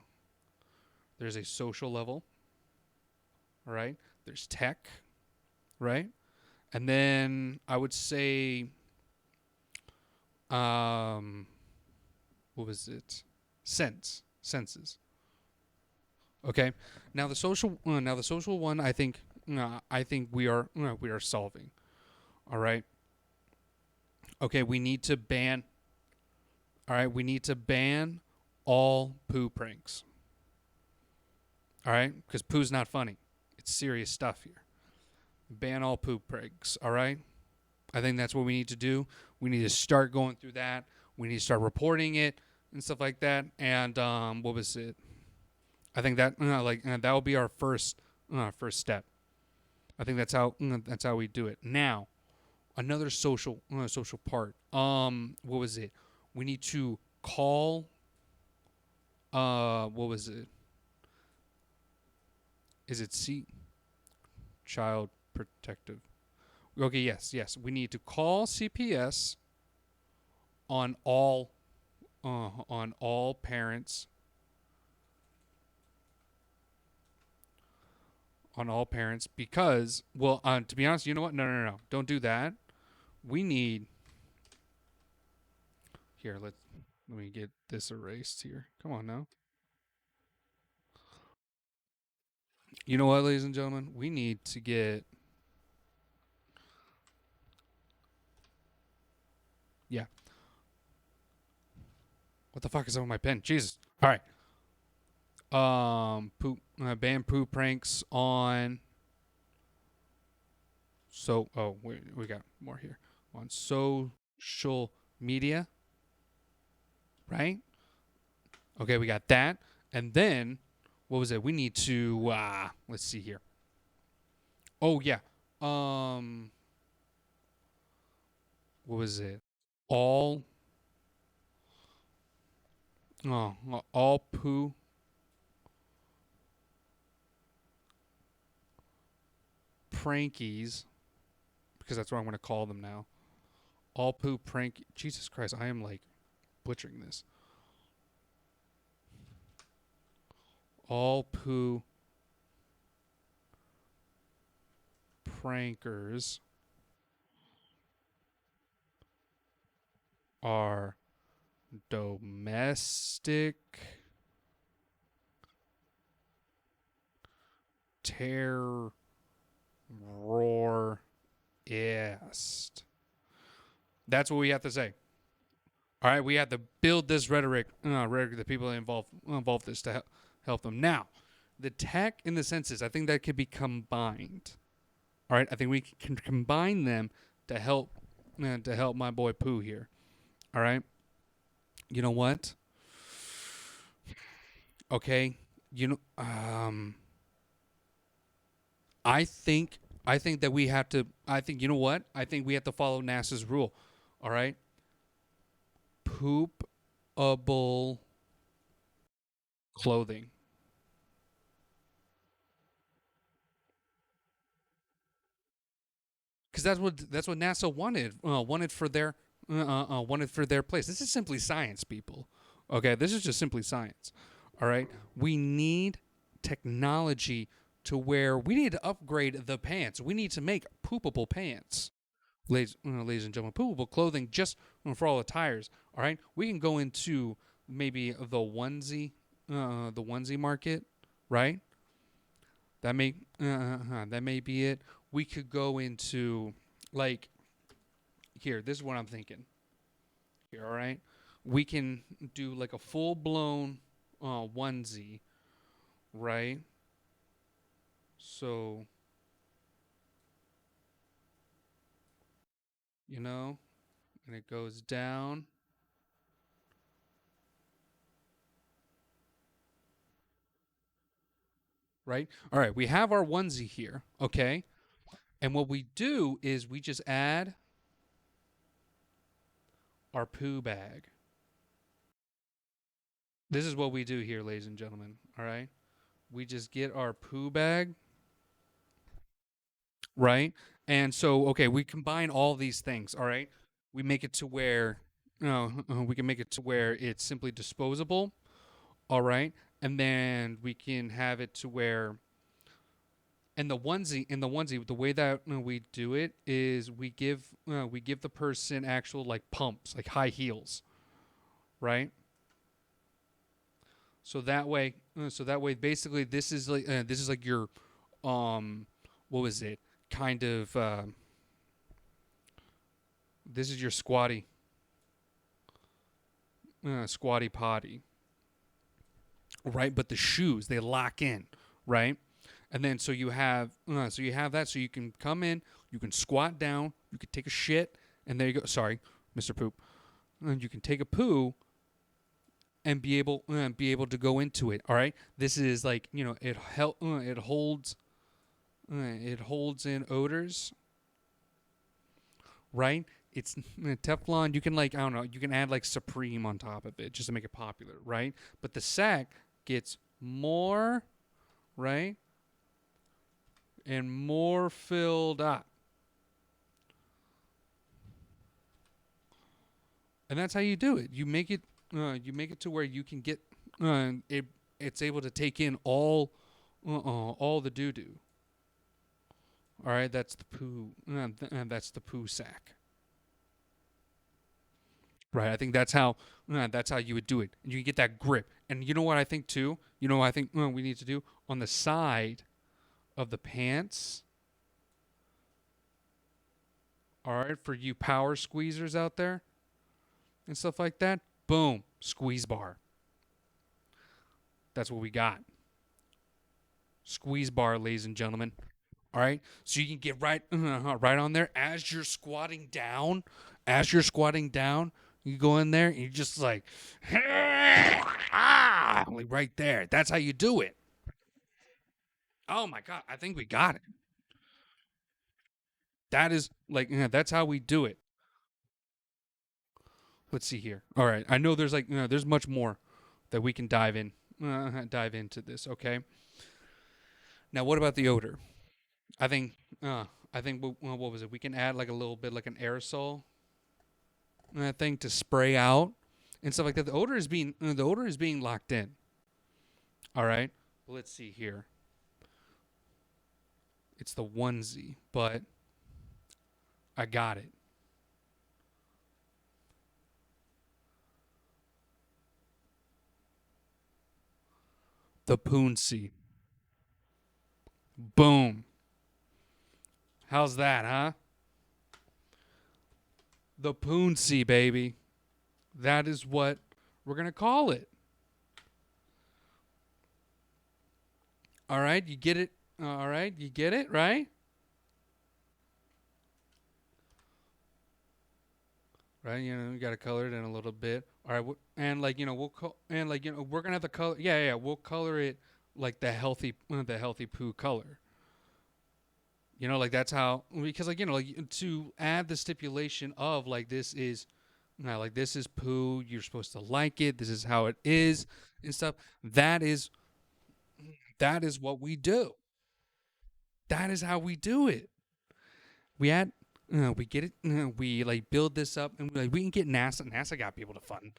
there's a social level. All right, there's tech, right? And then I would say, what was it? Senses. Okay. Now the social one, I think we are solving. All right. Okay. We need to ban all poo pranks. All right, because poo's not funny. It's serious stuff here. Ban all poop pranks, all right? I think that's what we need to do. We need to start going through that. We need to start reporting it and stuff like that. And what was it? I think that that will be our first step. I think that's how we do it. Now, another social part. What was it? We need to call. What was it? Is it Child Protective? Okay, yes. We need to call CPS on all parents. On all parents, because to be honest, you know what? No. Don't do that. We need. Here, let me get this erased here. Come on now. You know what, ladies and gentlemen? We need to get... Yeah. What the fuck is on my pen? Jesus. All right. Poop. Ban poop pranks on... So, oh, we got more here. On social media. Right? Okay, we got that. And then, what was it? We need to, let's see here. Oh, yeah. What was it? All poo prankies, because that's what I'm going to call them now. All poo prank. Jesus Christ, I am like butchering this. All poo prankers are domestic terrorist. That's what we have to say. All right, we have to build this rhetoric the people involve this to help them. Now, the tech in the census, I think that could be combined. All right, I think we can combine them to help my boy Pooh here. All right, you know what? Okay, I think that we have to. I think you know what? I think we have to follow NASA's rule. All right. Poopable clothing. Because that's what NASA wanted for their place. This is simply science, people. Okay, this is just simply science. All right, we need technology to where we need to upgrade the pants. We need to make poopable pants. Ladies and gentlemen, poopable clothing just for all the tires. All right, we can go into maybe the onesie market, right? That may be it. We could go into like here. This is what I'm thinking. Here, all right. We can do like a full blown onesie, right? So. And it goes down. Right? All right, we have our onesie here, okay? And what we do is we just add our poo bag. This is what we do here, ladies and gentlemen, all right? We just get our poo bag, right? And so, okay, we combine all these things, all right? We make it to where, we can make it to where it's simply disposable, all right? And then we can have it to where, in the onesie, the way that we do it is we give the person actual like pumps, like high heels, right? So that way, basically, this is like your, what was it? Kind of, this is your squatty potty, right? But the shoes, they lock in, right? And then so you have that, so you can come in, you can squat down, you can take a shit, and there you go. Sorry, Mr. Poop. And you can take a poo and be able to go into it. All right. This is like it holds in odors, right? It's Teflon. You can I don't know. You can add like Supreme on top of it just to make it popular, right? But the sack gets more, right, and more filled up. And that's how you do it. You make it to where you can get it's able to take in all the doo doo. All right, that's the poo. That's the poo sack. Right, I think that's how you would do it, and you get that grip. And you know what I think too? You know what I think we need to do on the side. of the pants. All right, for you power squeezers out there and stuff like that. Boom, squeeze bar. That's what we got. Squeeze bar, ladies and gentlemen. All right, so you can get right on there as you're squatting down. As you're squatting down, you go in there and you're just like right there. That's how you do it. Oh my God, I think we got it. That is like, that's how we do it. Let's see here. All right, I know there's there's much more that we can dive into this. Okay. Now, what about the odor? I think what was it? We can add like a little bit like an aerosol thing to spray out and stuff like that. The odor is being locked in. All right. Let's see here. It's the onesie, but I got it. The Poonsie. Boom. How's that, huh? The Poonsie, baby. That is what we're going to call it. All right, you get it? All right, you get it, right? Right, you got to color it in a little bit. All right, and we're going to have the color. Yeah, we'll color it like the healthy poo color. That's how, because to add the stipulation of this is poo, you're supposed to like it, this is how it is and stuff. That is what we do. That is how we do it. We get it, we build this up, and we can get NASA. NASA got people to fund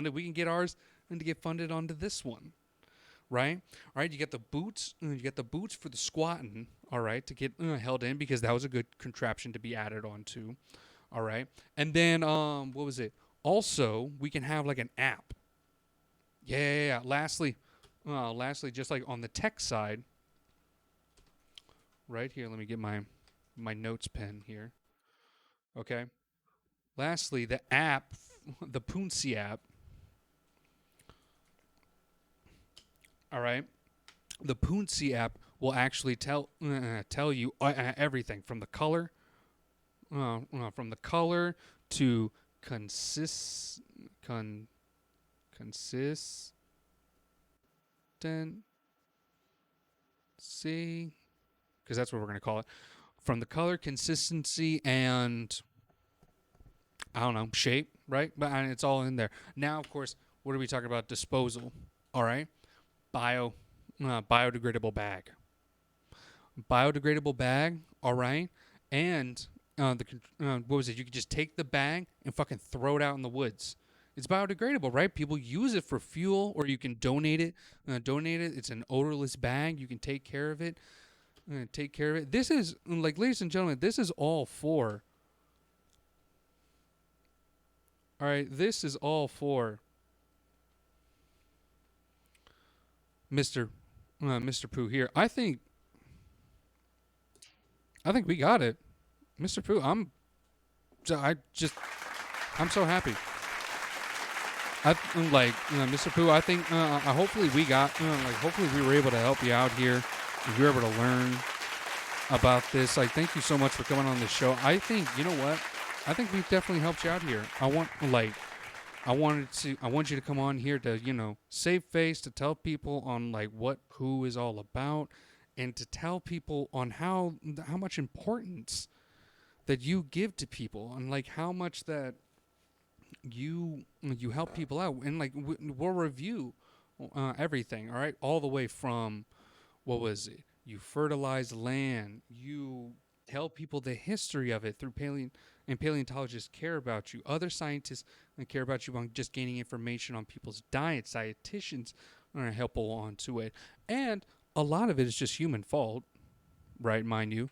it. We can get ours and to get funded onto this one. Right? All right, you get the boots. You get the boots for the squatting, all right, to get held in, because that was a good contraption to be added onto. All right. And then what was it? Also, we can have like an app. Yeah. Lastly, just like on the tech side, right here, let me get my notes pen here. Okay. Lastly, the app, the Poonsie app. All right. The Poonsie app will actually tell you everything from the color, to consistency, because that's what we're going to call it. From the color, consistency, and I don't know, shape, right? But it's all in there. Now, of course, what are we talking about? Disposal. All right. Biodegradable bag. Biodegradable bag, all right? And what was it? You could just take the bag and fucking throw it out in the woods. It's biodegradable, right? People use it for fuel, or you can donate it. It's an odorless bag. You can take care of it. This is, ladies and gentlemen, this is all for. All right, this is all for Mr. Pooh here. I think we got it, Mr. Pooh. I'm so happy. Mr. Pooh. I think hopefully we were able to help you out here. If you were able to learn about this, thank you so much for coming on the show. I think I think we've definitely helped you out here. I want you to come on here to, save face, to tell people on what Pooh is all about, and to tell people on how much importance that you give to people, and how much that you help people out, and we'll review everything, all right, all the way from, what was it? You fertilize land, you tell people the history of it through paleontologists care about you. Other scientists care about you on just gaining information on people's diets. Dietitians are helpful onto it. And a lot of it is just human fault, right, mind you.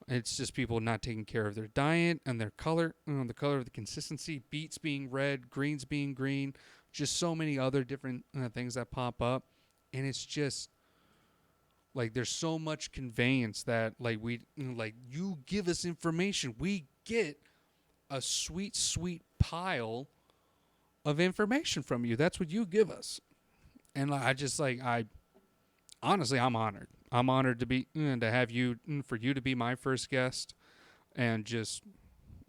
It's just people not taking care of their diet and their color, the color of the consistency, beets being red, greens being green, just so many other different things that pop up. And it's just, Like there's so much conveyance that like you give us information, we get a sweet, sweet pile of information from you. That's what you give us. And honestly, I'm honored. I'm honored to be, to have you, for you to be my first guest. And just,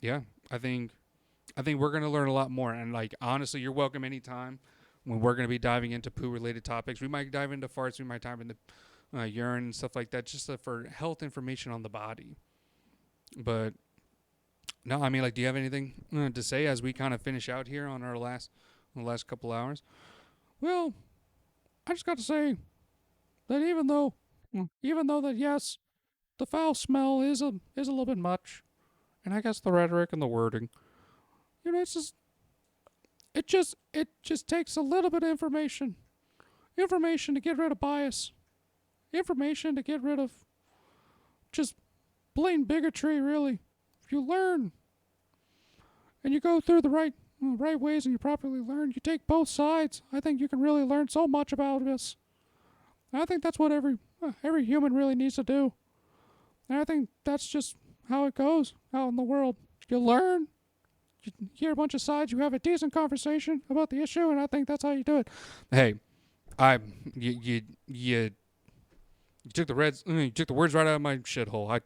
yeah, I think we're going to learn a lot more. And like, honestly, you're welcome anytime when we're going to be diving into poo related topics. We might dive into farts. We might dive into urine and stuff like that, just for health information on the body. But no, I mean, like, do you have anything to say as we kind of finish out here on the last couple hours? Well, I just got to say that even though that, yes, the foul smell is a little bit much, and I guess the rhetoric and the wording, it just takes a little bit of information to get rid of bias, information to get rid of just blatant bigotry. Really, if you learn and you go through the right ways and you properly learn, you take both sides, I think you can really learn so much about this. And I think that's what every human really needs to do. And I think that's just how it goes out in the world. You learn, you hear a bunch of sides, you have a decent conversation about the issue, and I think that's how you do it. Hey, you took the words right out of my shithole. I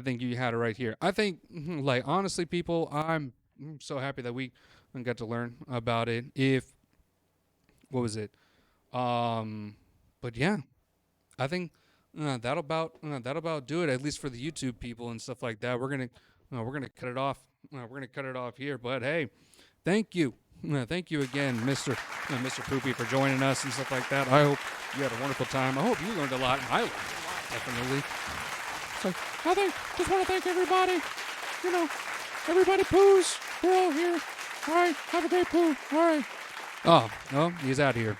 think you had it right here. I think, like, honestly, people, I'm so happy that we got to learn about it. What was it? But yeah, I think that'll about do it, at least for the YouTube people and stuff like that. We're gonna cut it off. We're gonna cut it off here. But hey, thank you again, Mr. Poopie, for joining us and stuff like that. I hope you had a wonderful time. I hope you learned a lot. I learned a lot, definitely. So just want to thank everybody. Everybody poos. We're all here. All right, have a great poo. All right. Oh, no, he's out here.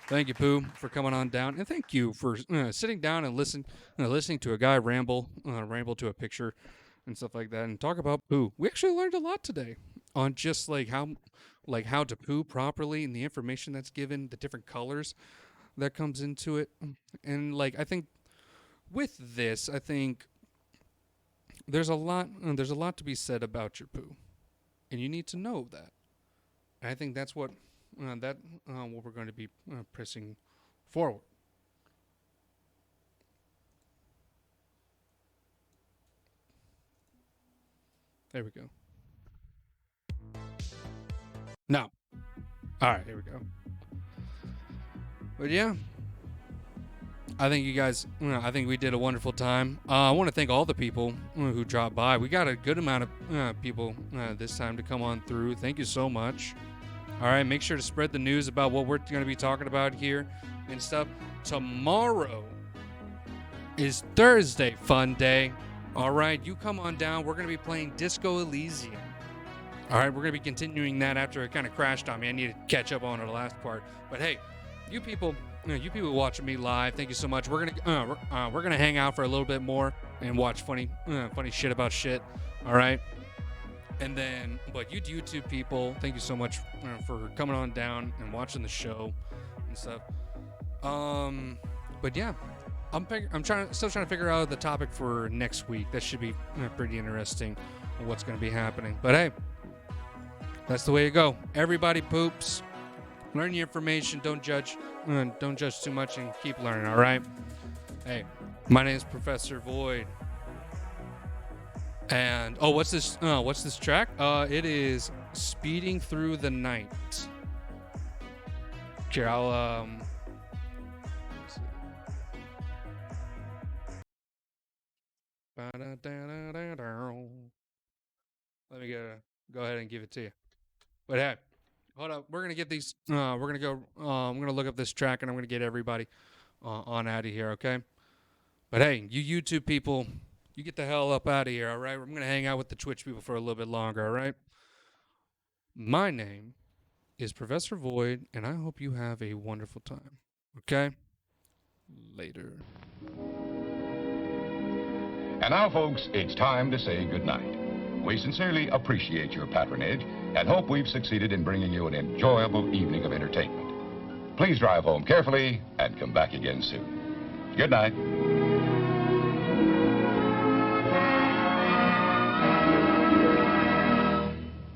Thank you, Pooh, for coming on down, and thank you for sitting down and listening to a guy ramble to a picture and stuff like that, and talk about poo. We actually learned a lot today on just how to poo properly and the information that's given, the different colors that comes into it, and I think with this, I think there's a lot to be said about your poo, and you need to know that. And I think that's what we're going to be pressing forward. There we go. No. All right, here we go. But yeah, I think you guys, I think we did a wonderful time. I want to thank all the people who dropped by. We got a good amount of people this time to come on through. Thank you so much. All right, make sure to spread the news about what we're going to be talking about here and stuff. Tomorrow is Thursday Fun Day. All right, you come on down. We're going to be playing Disco Elysium. All right, we're going to be continuing that after it kind of crashed on me. I need to catch up on the last part. But hey, you people watching me live, thank you so much. We're gonna hang out for a little bit more and watch funny shit about shit. All right. And then, but you YouTube people, thank you so much for coming on down and watching the show and stuff. But yeah, I'm still trying to figure out the topic for next week. That should be pretty interesting. What's going to be happening? But hey, that's the way to go. Everybody poops. Learn your information. Don't judge. Don't judge too much and keep learning. All right. Hey, my name is Professor Void. And what's this track? It is Speeding Through the Night. Here, I'll let me go ahead and give it to you. But hey, hold up. We're gonna get these. I'm gonna look up this track and I'm gonna get everybody on out of here. Okay. But hey, you YouTube people, you get the hell up out of here. All right. I'm gonna hang out with the Twitch people for a little bit longer. All right. My name is Professor Void, and I hope you have a wonderful time. Okay. Later. And now, folks, it's time to say goodnight. We sincerely appreciate your patronage and hope we've succeeded in bringing you an enjoyable evening of entertainment. Please drive home carefully and come back again soon. Good night.